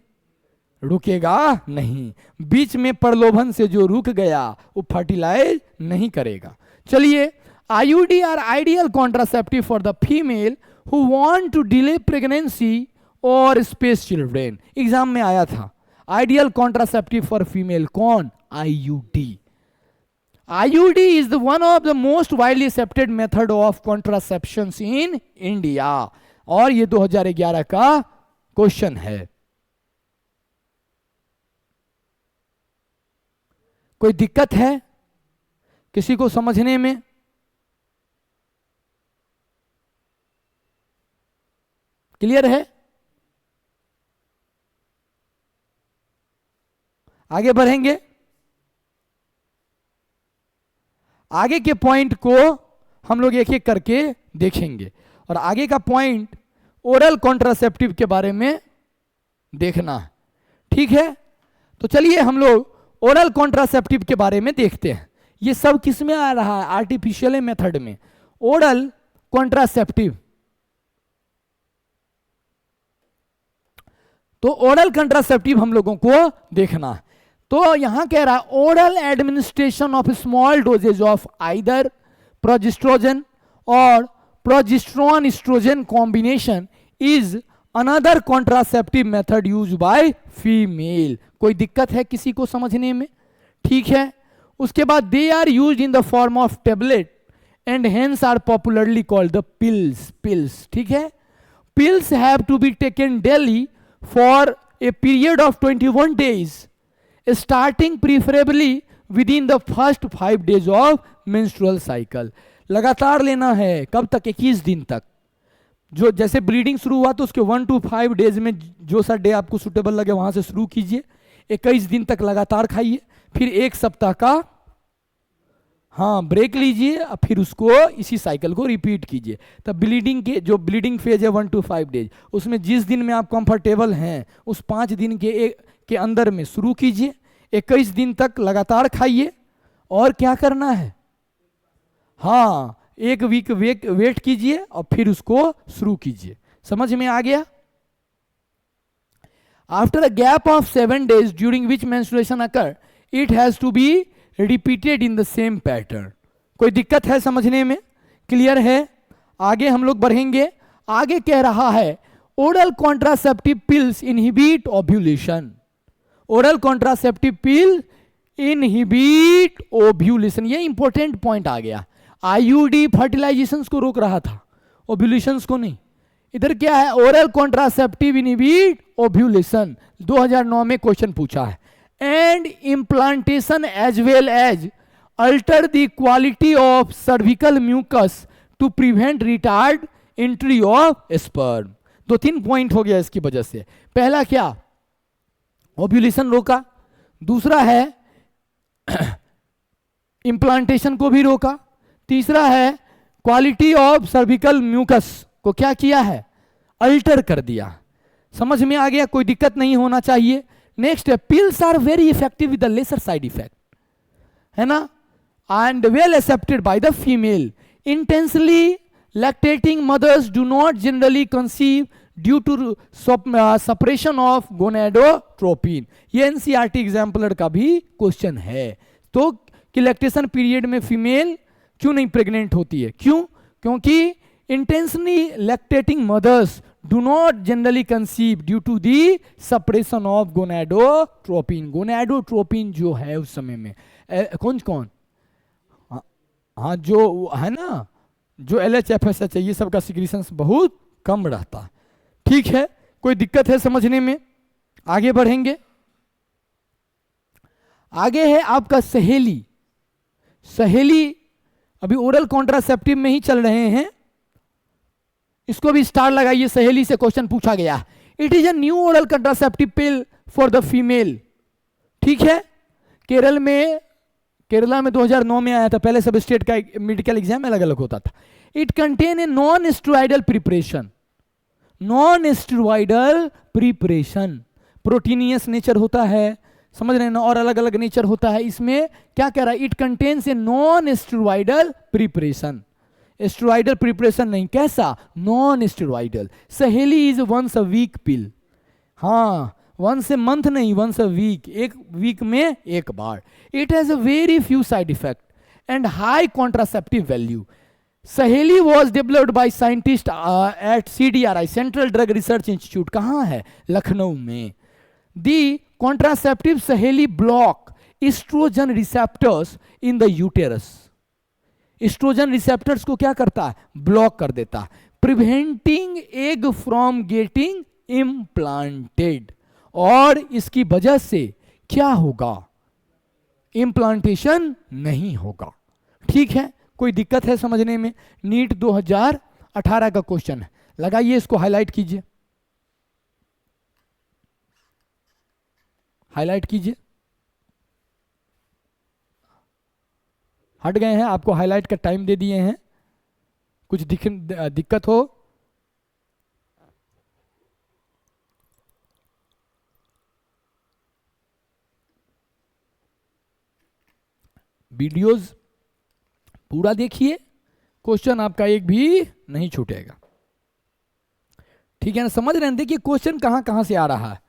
रुकेगा नहीं। बीच में प्रलोभन से जो रुक गया वो फर्टिलाइज नहीं करेगा। चलिए, IUD are ideal contraceptive for the female who want to delay pregnancy और स्पेस चिल्ड्रेन। एग्जाम में आया था आइडियल कॉन्ट्रासेप्टिव फॉर फीमेल कौन? IUD। IUD is the one of the most widely accepted method of contraceptions in India, और ये 2011 का question है। कोई दिक्कत है किसी को समझने में? क्लियर है? आगे बढ़ेंगे। आगे के पॉइंट को हम लोग एक एक करके देखेंगे, और आगे का पॉइंट ओरल कॉन्ट्रासेप्टिव के बारे में देखना है। ठीक है, तो चलिए हम लोग ओरल कॉन्ट्रासेप्टिव के बारे में देखते हैं। ये सब किस में आ रहा है? आर्टिफिशियल मेथड में। ओरल कॉन्ट्रासेप्टिव, तो ओरल कॉन्ट्रासेप्टिव हम लोगों को देखना है। तो यहां कह रहा है oral administration of small doses of either progestogen और progesterone estrogen combination is another contraceptive method use by female. कोई दिक्कत है किसी को समझने में? ठीक है। उसके बाद they are used in the form of tablet and hence are popularly called the pills. ठीक है। Pills have to be taken daily for a period of 21 days, starting preferably within the first 5 days of menstrual cycle. लगातार लेना है। कब तक? 21 दिन तक। जो जैसे ब्लीडिंग शुरू हुआ तो उसके 1 to 5 days में जो सा डे आपको सुटेबल लगे वहां से शुरू कीजिए। 21 दिन तक लगातार खाइए, फिर 1 सप्ताह का ब्रेक लीजिए, और फिर उसको इसी साइकिल को रिपीट कीजिए। तब ब्लीडिंग के जो ब्लीडिंग फेज है 1 to 5 days, उसमें जिस दिन में आप कंफर्टेबल हैं उस 5 दिन के अंदर में शुरू कीजिए। 21 दिन तक लगातार खाइए, और क्या करना है? 1 वीक वेट कीजिए और फिर उसको शुरू कीजिए। समझ में आ गया? After a gap of 7 days during which menstruation occur, it has to be repeated in the same pattern. कोई दिक्कत है समझने में? क्लियर है? आगे हम लोग बढ़ेंगे। आगे कह रहा है oral contraceptive pills inhibit ovulation. Oral contraceptive pill inhibit ovulation, ये इंपॉर्टेंट पॉइंट आ गया। IUD फर्टिलाइजेशन को रोक रहा था, ओव्यूलेशन को नहीं। इधर क्या है? Oral contraceptive inhibit ovulation. 2009 में क्वेश्चन पूछा है। And implantation as well as alter the quality of cervical mucus to prevent retard entry of sperm. 2-3 point हो गया इसकी वजह से। पहला क्या? ओव्यूलेशन रोका। दूसरा है इम्प्लांटेशन को भी रोका। तीसरा है क्वालिटी ऑफ सर्विकल म्यूकस को क्या किया है? अल्टर कर दिया। समझ में आ गया? कोई दिक्कत नहीं होना चाहिए। नेक्स्ट है pills are very effective with the lesser side effect, है ना, and well accepted by the female. Intensely lactating mothers do not generally conceive due to suppression of gonadotropin. ये NCERT एग्जाम्पलर का भी क्वेश्चन है। तो कि lactation period में female क्यों नहीं प्रेग्नेंट होती है? क्यों? क्योंकि intensely lactating mothers do not generally conceive due to the suppression of gonadotropin. Gonadotropin जो है उस समय में कौन जो है ना, जो LHFSH है, ये सब का सिक्रीशन बहुत कम रहता है। ठीक है, कोई दिक्कत है समझने में? आगे बढ़ेंगे। आगे है आपका सहेली। सहेली अभी ओरल कॉन्ट्रासेप्टिव में ही चल रहे हैं, इसको भी स्टार लगाइए। सहेली से क्वेश्चन पूछा गया। It is a new oral contraceptive pill for the female. ठीक है। केरला में 2009 में आया था। पहले सब स्टेट का मेडिकल एग्जाम अलग अलग होता था। It contain a non steroidal preparation. Non steroidal preparation. Proteinaceous nature होता है, समझ रहे हैं ना, और अलग अलग नेचर होता है। इसमें क्या कह रहा है, it contains a non steroidal preparation, steroidal preparation नहीं, कैसा, non steroidal. Saheli is once a week pill, हाँ वंस ए मंथ नहीं, वंस अ वीक, एक वीक में एक बार। It has a very few side effect and high contraceptive value. Saheli was developed by scientist at CDRI, central drug research institute, कहाँ है, लखनऊ में। The contraceptive Saheli block estrogen receptors in the uterus, oestrogen receptors को क्या करता है, block कर देता है, preventing egg from getting implanted, और इसकी वजह से क्या होगा, इम्प्लांटेशन नहीं होगा। ठीक है, कोई दिक्कत है समझने में? नीट 2018 का क्वेश्चन है, लगाइए इसको, हाईलाइट कीजिए, हाईलाइट कीजिए। हट गए हैं, आपको हाईलाइट का टाइम दे दिए हैं, कुछ दिक्कत हो वीडियोस पूरा देखिए, क्वेश्चन आपका एक भी नहीं छूटेगा। ठीक है ना, समझ रहे हैं? देखिए क्वेश्चन कहां कहां से आ रहा है,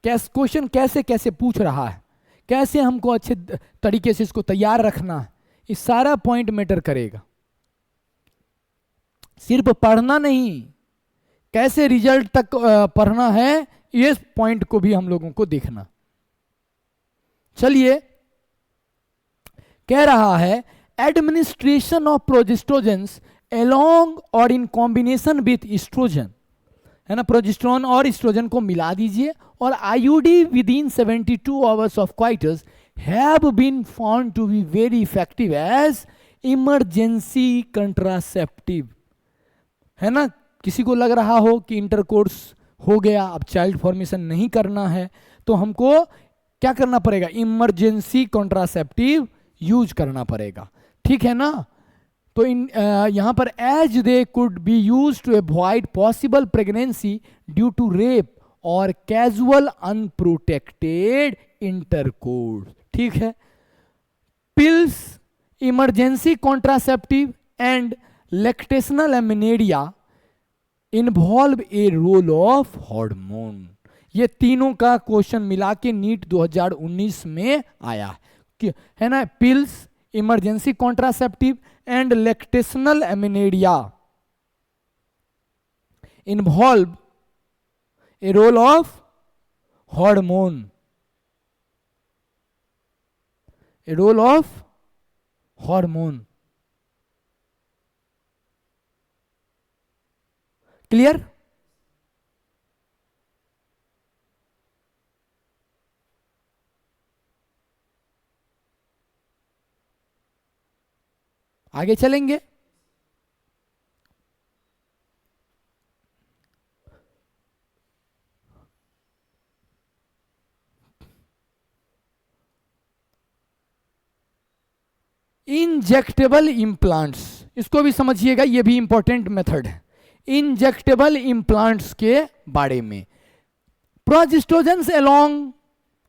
क्वेश्चन कैसे कैसे पूछ रहा है, कैसे हमको अच्छे तरीके से इसको तैयार रखना है, इस सारा पॉइंट मैटर करेगा। सिर्फ पढ़ना नहीं, कैसे रिजल्ट तक पढ़ना है, ये पॉइंट को भी हम लोगों को देखना। चलिए, कह रहा है एडमिनिस्ट्रेशन ऑफ प्रोजेस्ट्रोजेंस एलोंग और इन कॉम्बिनेशन विथ एस्ट्रोजन, है ना, प्रोजेस्टेरोन और एस्ट्रोजन को मिला दीजिए, और IUD within 72 hours of coitus have been found to be very effective as emergency contraceptive. है ना, किसी को लग रहा हो कि इंटरकोर्स हो गया, अब चाइल्ड फॉर्मेशन नहीं करना है, तो हमको क्या करना पड़ेगा, इमरजेंसी कंट्रासेप्टिव यूज करना पड़ेगा। ठीक है ना, तो यहां पर as they could be use to avoid possible pregnancy due to rape और कैजुअल अनप्रोटेक्टेड इंटरकोर्स। ठीक है, pills, emergency contraceptive and lactational amenorrhoea involve a role of hormone. ये तीनों का क्वेश्चन मिला के नीट 2019 में आया है ना, pills, emergency contraceptive and lactational amenorrhoea involve a role of hormone, a role of hormone. Clear? आगे चलेंगे। इंजेक्टेबल इम्प्लांट्स, इसको भी समझिएगा, ये भी इंपॉर्टेंट मेथड है। इंजेक्टेबल इम्प्लांट्स के बारे में, प्रोजेस्ट्रोजेंस अलोंग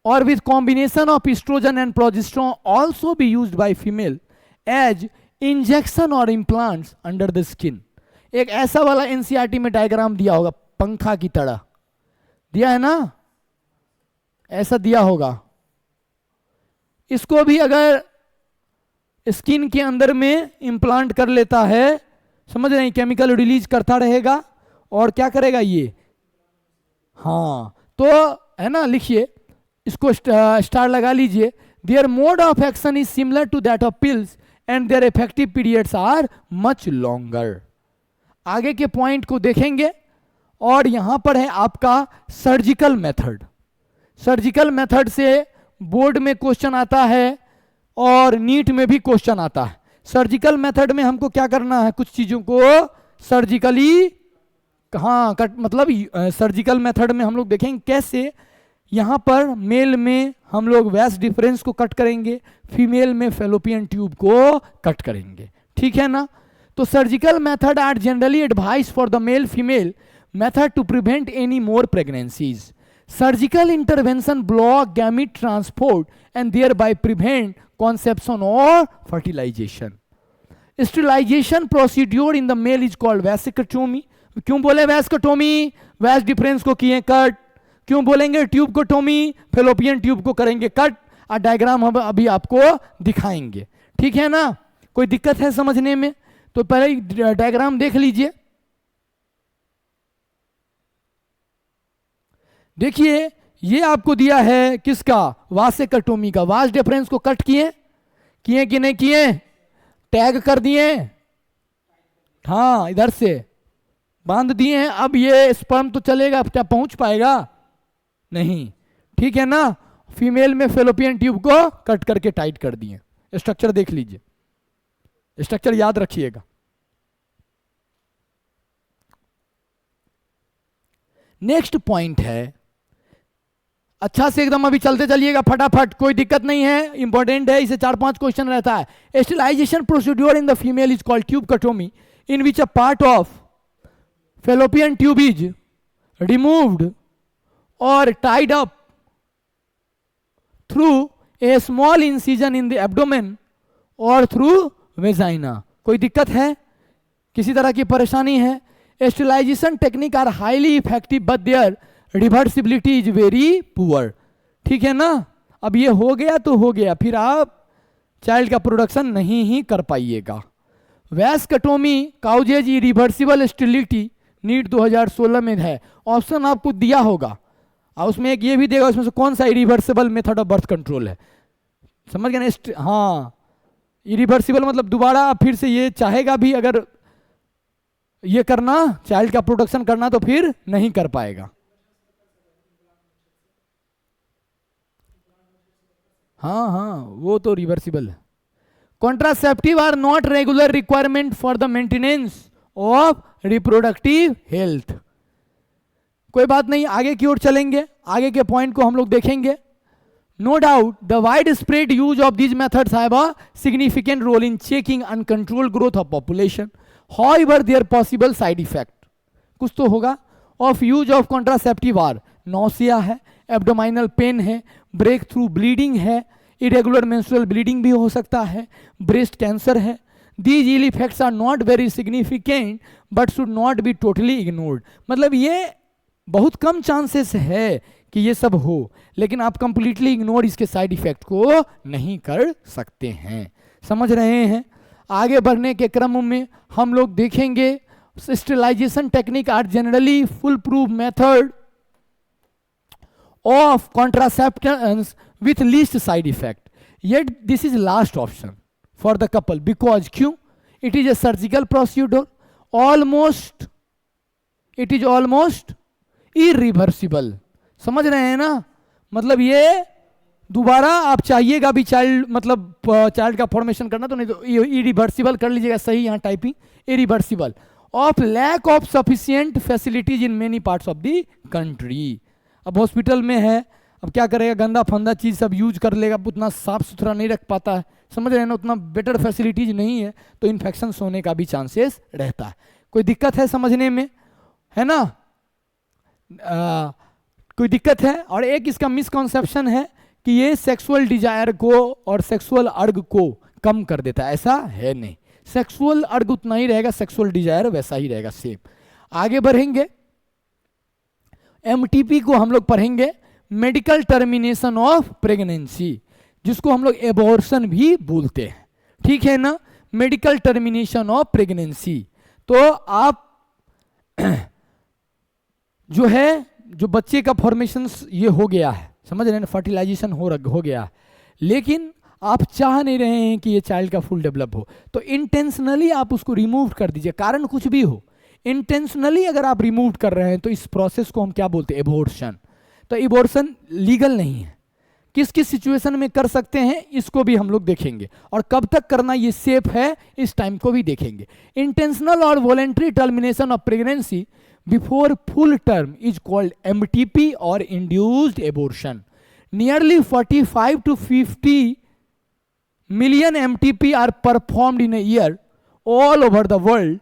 और with combination of estrogen and progesterone also be used by female as injection और इम्प्लांट्स अंडर द स्किन। एक ऐसा वाला एनसीईआरटी में डायग्राम दिया होगा, पंखा की तरह दिया है ना, ऐसा दिया होगा। इसको भी अगर स्किन के अंदर में इम्प्लांट कर लेता है, समझ रहे हैं, केमिकल रिलीज करता रहेगा और क्या करेगा ये, हाँ, तो है ना, लिखिए इसको, स्टार लगा लीजिए। Their mode of action is similar to that of pills and their effective periods are much longer. आगे के पॉइंट को देखेंगे। और यहां पर है आपका सर्जिकल मेथड। सर्जिकल मेथड से बोर्ड में क्वेश्चन आता है और नीट में भी क्वेश्चन आता है। सर्जिकल मेथड में हमको क्या करना है, कुछ चीजों को सर्जिकली, हाँ कट, मतलब सर्जिकल मेथड में हम लोग देखेंगे कैसे। यहां पर मेल में हम लोग वैस डिफरेंस को कट करेंगे, फीमेल में फेलोपियन ट्यूब को कट करेंगे, ठीक है ना। तो surgical method are generally advise for the male female method to prevent any more pregnancies. Surgical intervention block gamete transport and thereby prevent conception और fertilization. Sterilization procedure in the male is called vasectomy. क्यों बोले वैस्कटोमी? वैस difference को किए cut. क्यों बोलेंगे tube को Tommy? Fallopian tube को करेंगे कट. और डायग्राम हम अभी आपको दिखाएंगे. ठीक है ना? कोई दिक्कत है समझने में? तो पहले डायग्राम देख लीजिए. देखिए ये आपको दिया है किसका? वासेक्टोमी का. वास डिफरेंस को कट किए कि नहीं किए? टैग कर दिए. हाँ, इधर से बांध दिए हैं. अब ये स्पर्म तो चलेगा, क्या पहुंच पाएगा? नहीं. ठीक है ना? फीमेल में फेलोपियन ट्यूब को कट करके टाइट कर दिए. स्ट्रक्चर देख लीजिए, स्ट्रक्चर याद रखिएगा. नेक्स्ट पॉइंट है, अच्छा से एकदम अभी चलते चलिएगा फटाफट, कोई दिक्कत नहीं है, इंपॉर्टेंट है, इसे 4-5 क्वेश्चन रहता है. Sterilization procedure in the female is called tubectomy in which a part of fallopian tube is removed or tied up through a small incision in the abdomen or through vagina. कोई दिक्कत है? किसी तरह की परेशानी है? Sterilization technique are highly effective but their reversibility is very poor. ठीक है ना? अब ये हो गया तो हो गया, फिर आप चाइल्ड का प्रोडक्शन नहीं ही कर पाइएगा. वैस्कटोमी काउजेज इरिवर्सिबल स्टेरिलिटी नीट 2016 में है. ऑप्शन आपको दिया होगा और उसमें एक ये भी देगा, उसमें से कौन सा irreversible method of birth control है. समझ गए ना? हाँ, इरिवर्सिबल मतलब दोबारा फिर से ये चाहेगा भी अगर ये करना, चाइल्ड का प्रोडक्शन करना, तो फिर नहीं कर पाएगा. हाँ हाँ, वो तो रिवर्सिबल है. Contraceptive are not regular requirement for the maintenance of reproductive health. कोई बात नहीं, आगे की ओर चलेंगे, आगे के पॉइंट को हम लोग देखेंगे. No doubt the wide spread use of these methods have a significant role in checking uncontrolled growth of population. However their possible side effect कुछ तो होगा of use of contraceptive are nausea है, abdominal pain है, break through bleeding है, irregular menstrual bleeding भी हो सकता है, ब्रेस्ट कैंसर है. These ill effects are not very significant but should not be totally ignored. मतलब ये बहुत कम चांसेस है कि ये सब हो, लेकिन आप कंप्लीटली इग्नोर इसके साइड इफेक्ट को नहीं कर सकते हैं. समझ रहे हैं? आगे बढ़ने के क्रम में हम लोग देखेंगे sterilization technique are generally foolproof method of contraceptions with least side effect. Yet this is last option for the couple because क्यों? It is a surgical procedure, it is almost irreversible. समझ रहे हैं ना? मतलब ये दोबारा आप चाहिएगा भी चाइल्ड, मतलब चाइल्ड का फॉर्मेशन करना, तो नहीं तो इरिवर्सिबल कर लीजिएगा. सही यहाँ typing, irreversible of lack of sufficient facilities in many parts of the country. अब हॉस्पिटल में है, अब क्या करेगा, गंदा फंदा चीज सब यूज कर लेगा, उतना साफ सुथरा नहीं रख पाता है. समझ रहे हैं ना? उतना बेटर फैसिलिटीज नहीं है, तो इन्फेक्शन होने का भी चांसेस रहता है. कोई दिक्कत है समझने में? है ना? कोई दिक्कत है? और एक इसका मिसकॉन्सेप्शन है कि ये सेक्सुअल डिजायर को और सेक्सुअल अर्ग को कम कर देता है. ऐसा है नहीं, सेक्सुअल अर्ग उतना ही रहेगा, सेक्सुअल डिजायर वैसा ही रहेगा, सेम. आगे बढ़ेंगे, एमटीपी को हम लोग पढ़ेंगे, मेडिकल टर्मिनेशन ऑफ प्रेगनेंसी, जिसको हम लोग एबॉर्शन भी बोलते हैं. ठीक है ना? Medical termination of pregnancy. तो आप जो है, जो बच्चे का फॉर्मेशन ये हो गया है, समझ रहे हैं, फर्टिलाइजेशन हो गया, लेकिन आप चाह नहीं रहे हैं कि ये चाइल्ड का फुल डेवलप हो, तो इंटेंशनली आप उसको रिमूव कर दीजिए. कारण कुछ भी हो, इंटेंशनली अगर आप रिमूव कर रहे हैं तो इस प्रोसेस को हम क्या बोलते हैं? एबॉर्शन. तो एबॉर्शन लीगल नहीं है. किस किस सिचुएशन में कर सकते हैं इसको भी हम लोग देखेंगे, और कब तक करना ये सेफ है इस टाइम को भी देखेंगे. इंटेंशनल और voluntary termination of pregnancy before full term is called MTP और induced abortion. Nearly 45 to 50 million MTP are performed in a year all over the world,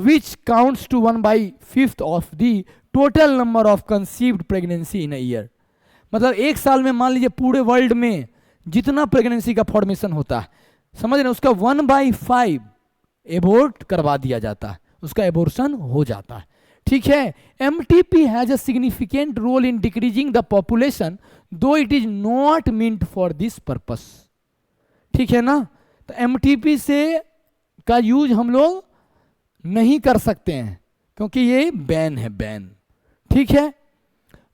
which counts to 1/5 of the total number of conceived pregnancy in a year. मतलब एक साल में मान लीजिए पूरे world में जितना प्रेगनेंसी का फॉर्मेशन होता है, समझ रहे हैं, उसका 1/5 एबोर्ट करवा दिया जाता है, उसका एबोर्शन हो जाता है। ठीक है, MTP has a significant role in decreasing the population though it is not meant for this purpose. ठीक है ना, तो एमटीपी से का यूज हम लोग नहीं कर सकते हैं क्योंकि ये बैन है, बैन। ठीक है,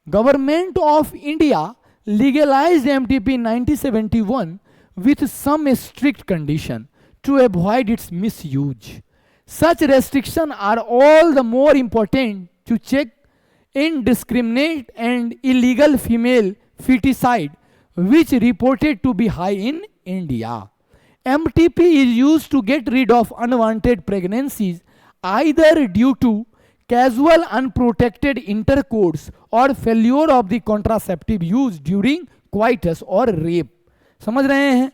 government of India legalised MTP in 1971 with some strict condition to avoid its misuse. Such restrictions are all the more important to check indiscriminate and illegal female feticide, which reported to be high in India. MTP is used to get rid of unwanted pregnancies either due to casual unprotected intercourse or failure of the contraceptive use during coitus or rape. समझ रहे हैं,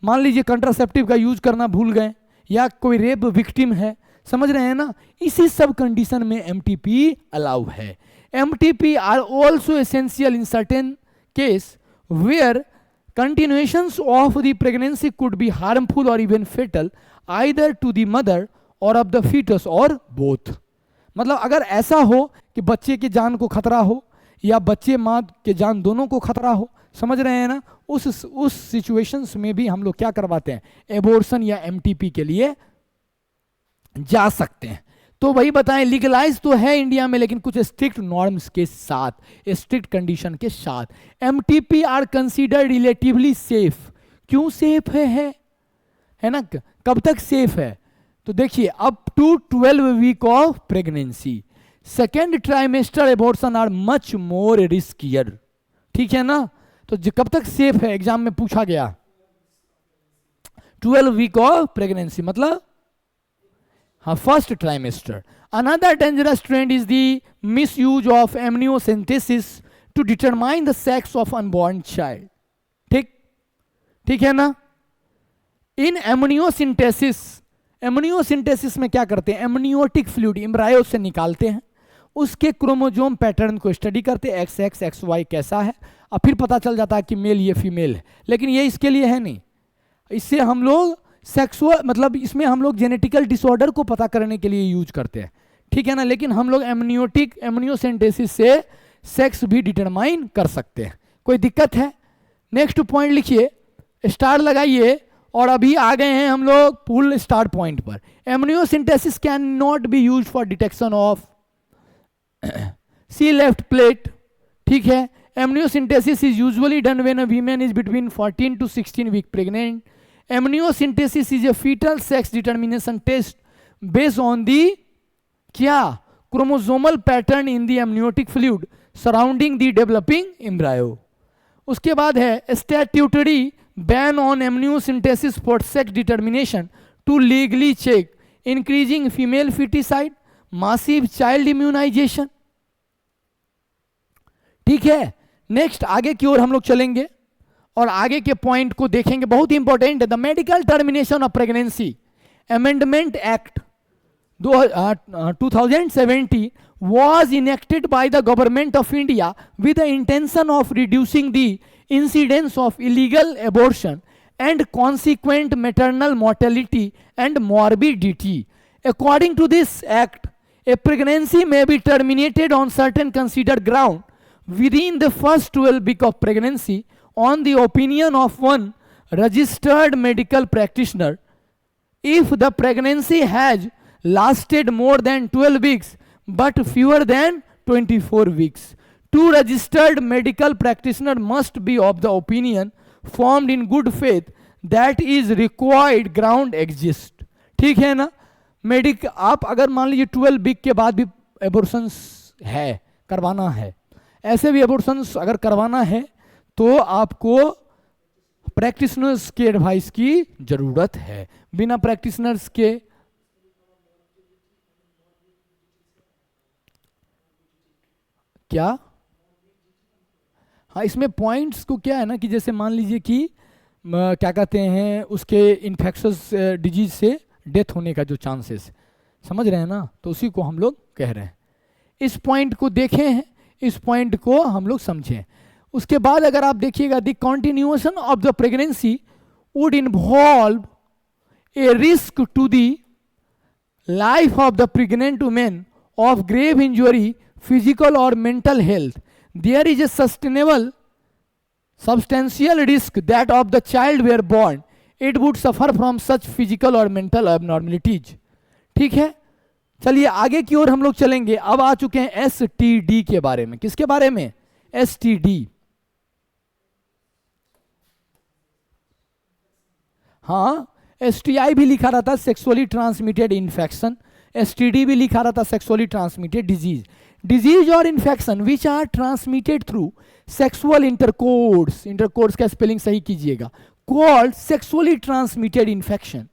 मान लीजिए contraceptive का use करना भूल गए या कोई रेप विक्टिम है, समझ रहे हैं ना, इसी सब कंडीशन में एमटीपी अलाउ है। MTP are also essential in certain case where continuations of the pregnancy could be harmful or even fatal either to the mother or of the fetus or both. मतलब अगर ऐसा हो कि बच्चे की जान को खतरा हो या बच्चे माँ के जान दोनों को खतरा हो, समझ रहे हैं ना, उस सिचुएशंस में भी हम लोग क्या करवाते हैं, एबोर्शन या एमटीपी के लिए जा सकते हैं। तो वही बताएं, लीगलाइज तो है इंडिया में लेकिन कुछ स्ट्रिक्ट नॉर्म्स के साथ, स्ट्रिक्ट कंडीशन के साथ। MTP are considered relatively safe. क्यों सेफ है ना, कब तक सेफ है, तो देखिए up to 12 week of pregnancy. Second trimester abortion are much more riskier. ठीक है ना, तो कब तक सेफ है, एग्जाम में पूछा गया 12 वीक ऑफ प्रेगनेंसी, मतलब हाँ first trimester. Another dangerous trend is the misuse of amniocentesis to determine the sex of unborn child. ठीक है ना, इन एमनियोसिंटेसिस, एमनियोसिंटेसिस में क्या करते हैं, एमनियोटिक फ्लूइड एम्ब्रायो से निकालते हैं, उसके क्रोमोजोम पैटर्न को स्टडी करते हैं, XX XY कैसा है, और फिर पता चल जाता है कि मेल ये फीमेल है। लेकिन ये इसके लिए है नहीं, इससे हम लोग सेक्सुअल मतलब इसमें हम लोग जेनेटिकल डिसऑर्डर को पता करने के लिए यूज करते हैं। ठीक है ना, लेकिन हम लोग एमनियोसेंटेसिस से सेक्स भी डिटरमाइन कर सकते हैं। कोई दिक्कत है? नेक्स्ट पॉइंट लिखिए, स्टार लगाइए, और अभी आ गए हैं हम लोग फुल स्टार पॉइंट पर। Amniocentesis can not be used for detection of cleft palate. ठीक है, amniocentesis is usually done when a women is between 14 to 16 week pregnant. Amniocentesis is a foetal sex determination test based on the क्या, chromosomal pattern in the amniotic fluid surrounding the developing embryo. उसके बाद है statutory ban on amniocentesis for sex determination to legally check increasing female foeticide, massive child immunisation. ठीक है, next आगे की ओर हम लोग चलेंगे और आगे के पॉइंट को देखेंगे, बहुत इंपॉर्टेंट है। The medical termination of pregnancy amendment act 2070 was enacted by the government of India with the intention of reducing the incidence of illegal abortion and consequent maternal mortality and morbidity. According to this act, a pregnancy may be terminated on certain considered ground within the first 12 weeks of pregnancy on the opinion of one registered medical practitioner. If the pregnancy has lasted more than 12 weeks but fewer than 24 weeks, two registered medical practitioners must be of the opinion formed in good faith that is required ground exist. ठीक है ना, आप अगर मान लीजिए 12 week के बाद भी एबॉर्शंस है, करवाना है, ऐसे भी एबॉर्शंस अगर करवाना है तो आपको प्रैक्टिशनर्स के एडवाइस की जरूरत है। बिना प्रैक्टिशनर्स के क्या, हाँ इसमें पॉइंट्स को क्या है ना कि जैसे मान लीजिए कि क्या कहते हैं उसके इन्फेक्शस डिजीज से डेथ होने का जो चांसेस, समझ रहे हैं ना, तो उसी को हम लोग कह रहे हैं। इस पॉइंट को देखे हैं, इस पॉइंट को हम लोग समझें। उसके बाद अगर आप देखिएगा, the continuation of the pregnancy would involve a risk to the life of the pregnant women of grave injury, physical और mental health. There is a sustainable substantial risk that of the child were born, it would suffer from such physical or mental abnormalities। ठीक है, चलिए आगे की ओर हम लोग चलेंगे। अब आ चुके हैं STD के बारे में। किसके बारे में? STD। हाँ, STI भी लिखा रहता, सेक्सुअली ट्रांसमिटेड इन्फेक्शन। STD भी लिखा रहता, सेक्सुअली ट्रांसमिटेड डिजीज। डिजीज और infection which are transmitted through sexual intercourse, intercourse का स्पेलिंग सही कीजिएगा, कॉल्ड सेक्सुअली ट्रांसमिटेड इन्फेक्शन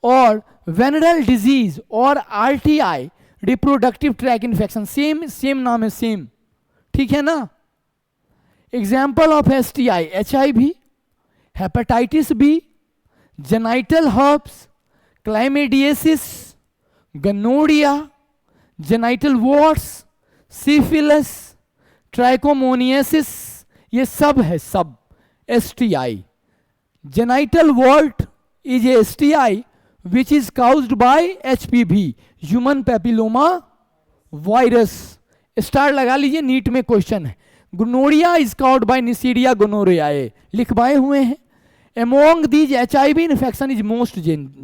और वेनरल डिजीज और RTI, reproductive tract infection. Same नाम है, सेम। ठीक है ना? Example of STI, HIV, hepatitis B, genital herpes, chlamydiasis, gonorrhoea, genital warts, syphilis, trichomoniasis, ये सब है, सब STI। Genital wart is a STI which is caused by HPV, human papilloma virus. Star लगा लीजिए, नीट में क्वेश्चन है। Gonorrhoea is caused by Neisseria gonorrhoeae, लिखवाए हुए हैं। Among these HIV infection is most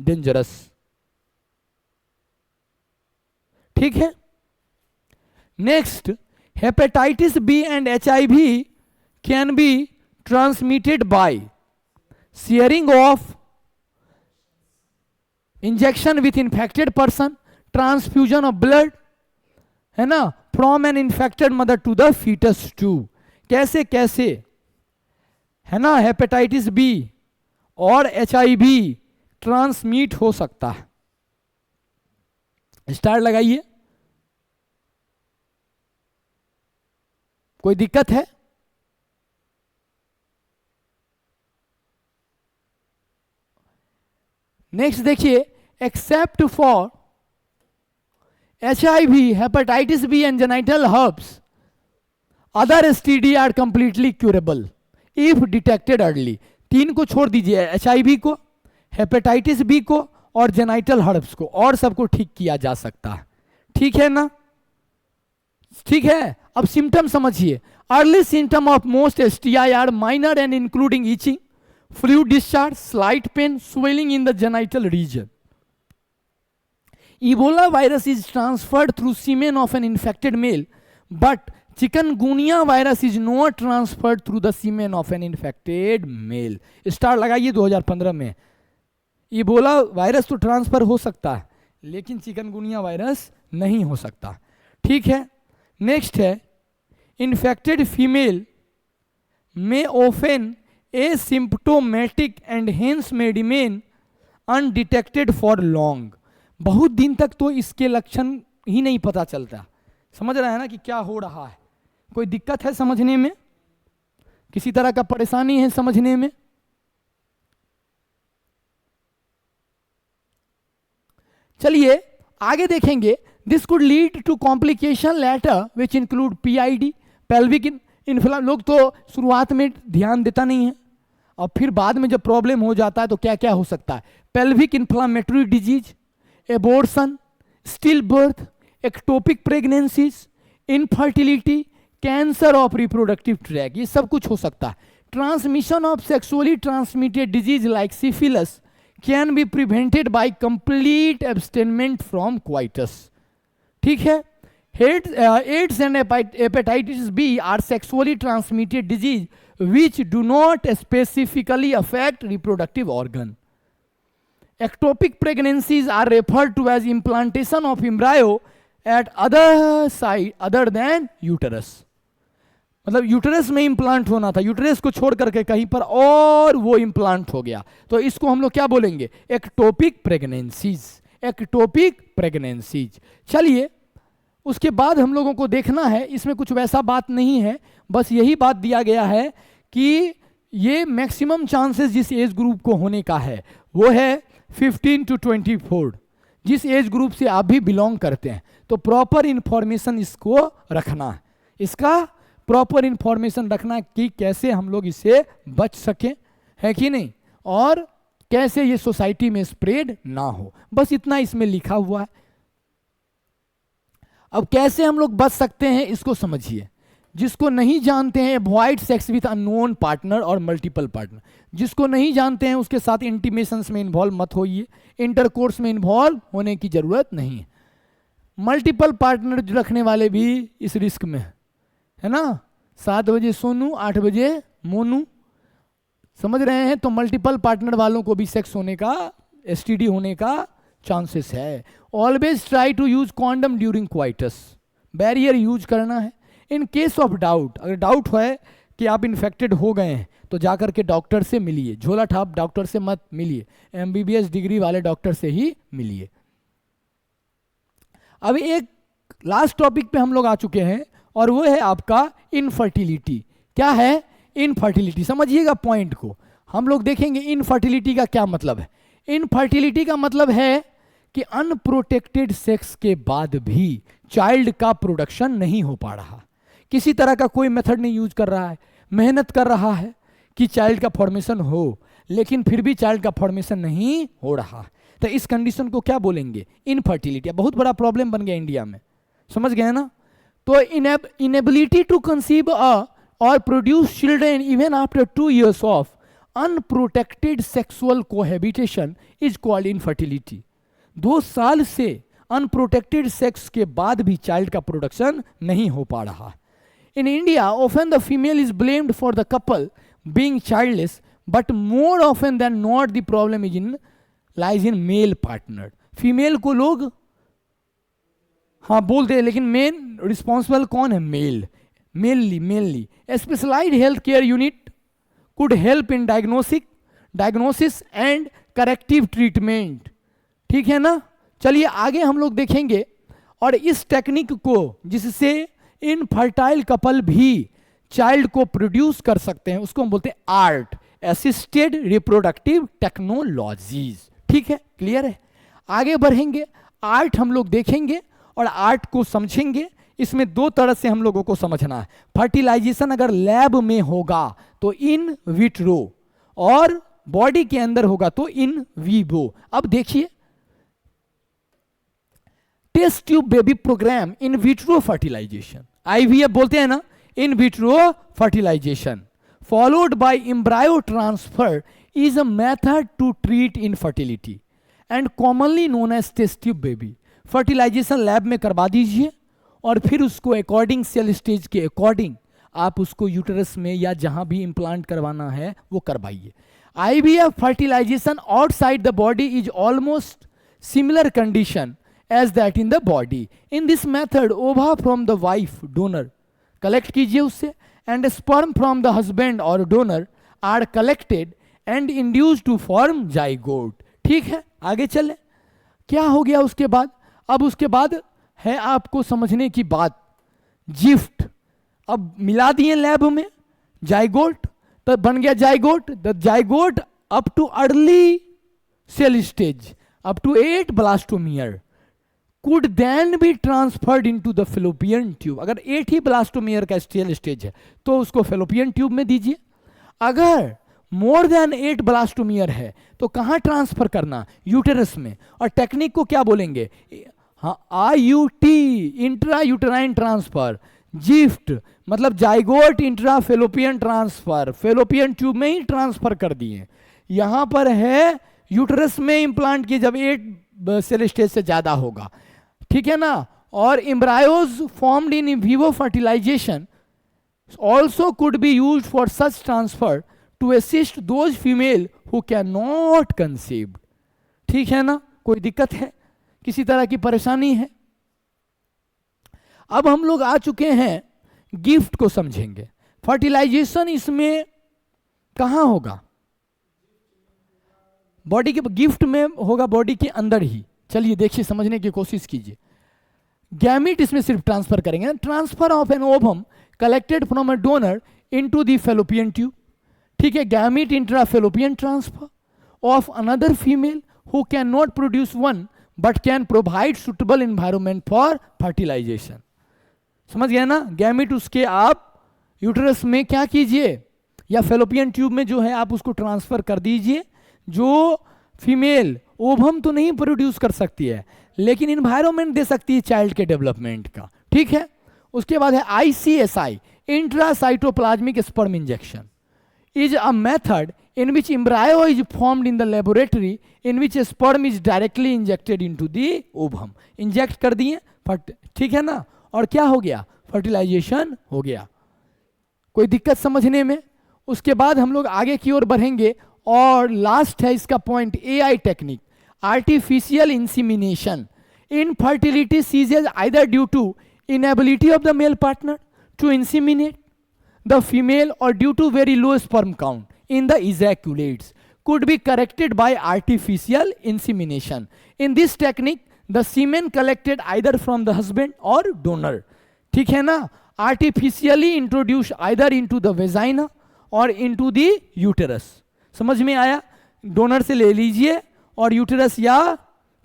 dangerous। ठीक है, next, hepatitis B and HIV can be transmitted by sharing of injection with infected person, transfusion of blood, है ना, from an infected mother to the foetus too. कैसे कैसे, है ना, hepatitis B और HIV transmit हो सकता है। स्टार लगाइए। कोई दिक्कत है? नेक्स्ट देखिए, except for HIV, hepatitis B and genital herpes, other STD are completely curable if detected early. तीन को छोड़ दीजिए, HIV को, हेपेटाइटिस बी को और जेनाइटल हर्प्स को, और सबको ठीक किया जा सकता है। ठीक है ना? ठीक है, अब सिम्टम समझिए। Early symptom of most STI are minor and including itching, fluid discharge, slight pain, swelling in the genital region. Ebola virus is transferred through semen of an infected male, but chikungunya virus is not transferred through the semen of an infected male. Star लगाइए 2015 में। Ebola virus तो transfer हो सकता है, लेकिन chikungunya virus नहीं हो सकता। ठीक है, नेक्स्ट है, इन्फेक्टेड फीमेल में ऑफन एसिम्प्टोमेटिक एंड हेंस में रिमेन अनडिटेक्टेड फॉर लॉन्ग। बहुत दिन तक तो इसके लक्षण ही नहीं पता चलता। समझ रहे हैं ना कि क्या हो रहा है? कोई दिक्कत है समझने में? किसी तरह का परेशानी है समझने में? चलिए आगे देखेंगे। This could lead to complication later which include PID, pelvic inflammation. लोग तो शुरुआत में ध्यान देता नहीं है, और फिर बाद में जब प्रॉब्लम हो जाता है तो क्या क्या हो सकता है। Pelvic inflammatory disease, abortion, still birth, ectopic pregnancies, infertility, cancer of reproductive tract, ये सब कुछ हो सकता है। Transmission of sexually transmitted disease like syphilis can be prevented by complete abstinence from coitus. ठीक है, AIDS and hepatitis B are sexually transmitted disease which do not specifically affect reproductive organ. Ectopic pregnancies are referred to as implantation of embryo at other site other than uterus। मतलब uterus में implant होना था, uterus को छोड़ करके कहीं पर और वो इम्प्लांट हो गया, तो इसको हम लोग क्या बोलेंगे? Ectopic pregnancies. Ectopic pregnancies. चलिए उसके बाद हम लोगों को देखना है, इसमें कुछ वैसा बात नहीं है, बस यही बात दिया गया है कि ये मैक्सिमम चांसेस जिस एज ग्रुप को होने का है वो है 15 to 24, जिस एज ग्रुप से आप भी बिलोंग करते हैं। तो प्रॉपर इंफॉर्मेशन इसको रखना है, इसका प्रॉपर इंफॉर्मेशन रखना कि कैसे हम लोग इससे बच सकें, है कि नहीं, और कैसे ये सोसाइटी में स्प्रेड ना हो, बस इतना इसमें लिखा हुआ है। अब कैसे हम लोग बच सकते हैं इसको समझिए। जिसको नहीं जानते हैं, avoid sex with unknown partner और मल्टीपल पार्टनर, जिसको नहीं जानते हैं उसके साथ इंटीमेशंस में इन्वॉल्व मत होइए, इंटरकोर्स में इन्वॉल्व होने की जरूरत नहीं है। मल्टीपल पार्टनर रखने वाले भी इस रिस्क में है ना, 7 बजे सोनू 8 बजे मोनू, समझ रहे हैं, तो मल्टीपल पार्टनर वालों को भी सेक्स होने का, एसटीडी होने का चांसेस है। Always try to use condom during coitus, barrier use करना है। इन केस ऑफ डाउट, अगर डाउट है कि आप इन्फेक्टेड हो गए हैं तो जाकर के डॉक्टर से मिलिए, झोला ठाप डॉक्टर से मत मिलिए, एमबीबीएस डिग्री वाले डॉक्टर से ही मिलिए। अब एक लास्ट टॉपिक पे हम लोग आ चुके हैं और वो है आपका इनफर्टिलिटी। क्या है इनफर्टिलिटी, समझिएगा पॉइंट को, हम लोग देखेंगे इनफर्टिलिटी का क्या मतलब है। इनफर्टिलिटी का मतलब है कि अनप्रोटेक्टेड सेक्स के बाद भी चाइल्ड का प्रोडक्शन नहीं हो पा रहा, किसी तरह का कोई मेथड नहीं यूज कर रहा है, मेहनत कर रहा है कि चाइल्ड का फॉर्मेशन हो, लेकिन फिर भी चाइल्ड का फॉर्मेशन नहीं हो रहा, तो इस कंडीशन को क्या बोलेंगे, इनफर्टिलिटी। बहुत बड़ा प्रॉब्लम बन गया इंडिया में, समझ गए ना। तो इनेबिलिटी टू कंसीव और produce children even after 2 years of unprotected sexual cohabitation is called infertility. 2 साल से अनप्रोटेक्टेड सेक्स के बाद भी चाइल्ड का प्रोडक्शन नहीं हो पा रहा। In India often the female is blamed for the couple being childless, but more often than not the problem is in lies in male partner. Female को लोग हाँ बोलते हैं, लेकिन मेन रिस्पॉन्सिबल कौन है, mainly. Specialised health care unit could help in diagnosis and corrective treatment, ठीक है ना। चलिए आगे हम लोग देखेंगे, और इस टेक्निक को जिससे इनफर्टाइल कपल भी चाइल्ड को प्रोड्यूस कर सकते हैं उसको हम बोलते हैं आर्ट, असिस्टेड रिप्रोडक्टिव टेक्नोलॉजीज, ठीक है, क्लियर है। आगे बढ़ेंगे, आर्ट हम लोग देखेंगे और आर्ट को समझेंगे। इसमें 2 तरह से हम लोगों को समझना है। फर्टिलाइजेशन अगर लैब में होगा तो इन विट्रो, और बॉडी के अंदर होगा तो इन वीवो। अब देखिए, test tube baby programme in vitro fertilisation, IVF बोलते हैं ना, in vitro fertilisation followed by embryo transfer is a method to treat infertility and commonly known as test tube baby. Fertilisation lab में करवा दीजिए और फिर उसको अकॉर्डिंग सेल स्टेज के अकॉर्डिंग आप उसको यूटेरस में या जहां भी इम्प्लांट करवाना है वो करवाइए। IVF fertilization outside the body is almost similar condition as that in the body. In this method ova from the wife donor collect कीजिए उससे, and sperm from the husband और donor are collected and induce to form zygote, ठीक है। आगे चले, क्या हो गया उसके बाद, अब उसके बाद है आपको समझने की बात, जिफ्ट। अब मिला दिए लैब में जाइगोट, तो बन गया zygote. The zygote up to early cell stage up to 8 blastomere could then be transferred into the fallopian tube. अगर 8 ही ब्लास्टोमियर का सेल स्टेज है तो उसको फेलोपियन ट्यूब में दीजिए। अगर मोर देन 8 ब्लास्टोमियर है तो कहां ट्रांसफर करना, यूटेरस में। और टेक्निक को क्या बोलेंगे, हाँ IUT, intra uterine transfer. GIFT मतलब zygote intra fallopian transfer, fallopian tube में ही ट्रांसफर कर दिए। यहां पर है यूटेरस में इंप्लांट किए जब 8 सेल स्टेज से ज्यादा होगा, ठीक है ना। और embryos formed in vivo fertilisation also could be used for such transfer to assist those female who can not conceive, ठीक है ना। कोई दिक्कत है, किसी तरह की परेशानी है। अब हम लोग आ चुके हैं गिफ्ट को समझेंगे। फर्टिलाइजेशन इसमें कहां होगा, बॉडी के गिफ्ट में होगा, बॉडी के अंदर ही। चलिए देखिए, समझने की कोशिश कीजिए। गैमीट इसमें सिर्फ ट्रांसफर करेंगे, transfer of an ovum collected from a donor into the fallopian tube, ठीक है। Gamete intra fallopian transfer of another female who can not produce one but can provide suitable environment for fertilisation. समझ गया ना? Gamete उसके आप uterus में क्या कीजिए, या फेलोपियन ट्यूब में जो है आप उसको ट्रांसफर कर दीजिए। जो फीमेल ओवम तो नहीं प्रोड्यूस कर सकती है, लेकिन इन्वायरमेंट दे सकती है चाइल्ड के डेवलपमेंट का। ठीक है। उसके बाद है ICSI, intracytoplasmic sperm injection, is a method in which embryo is formed in the laboratory in which a sperm is directly injected into the ovum। Inject कर दिए, ठीक है ना, और क्या हो गया, फर्टिलाइजेशन हो गया। कोई दिक्कत समझने में? उसके बाद हम लोग आगे की ओर बढ़ेंगे, और लास्ट है इसका point, AI technique, artificial insemination. Infertility cases either due to inability of the male partner to inseminate the female और due to very low sperm count in the ejaculates could be corrected by artificial insemination. In this technique, the semen collected either from the husband or donor, ठीक है ना, artificially introduced either into the vagina or into the uterus। समझ में आया? Donor से ले लीजिए और यूटेरस या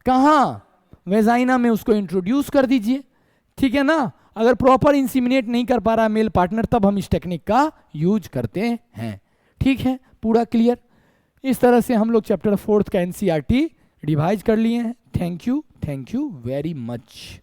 कहाँ, वेजाइना में उसको इंट्रोड्यूस कर दीजिए। ठीक है ना? अगर प्रॉपर इंसिमिनेट नहीं कर पा रहा मेल पार्टनर, तब हम इस टेक्निक का यूज करते हैं। ठीक है, पूरा क्लियर? इस तरह से हम लोग चैप्टर 4 का NCERT रिवाइज कर लिए हैं। Thank you very much.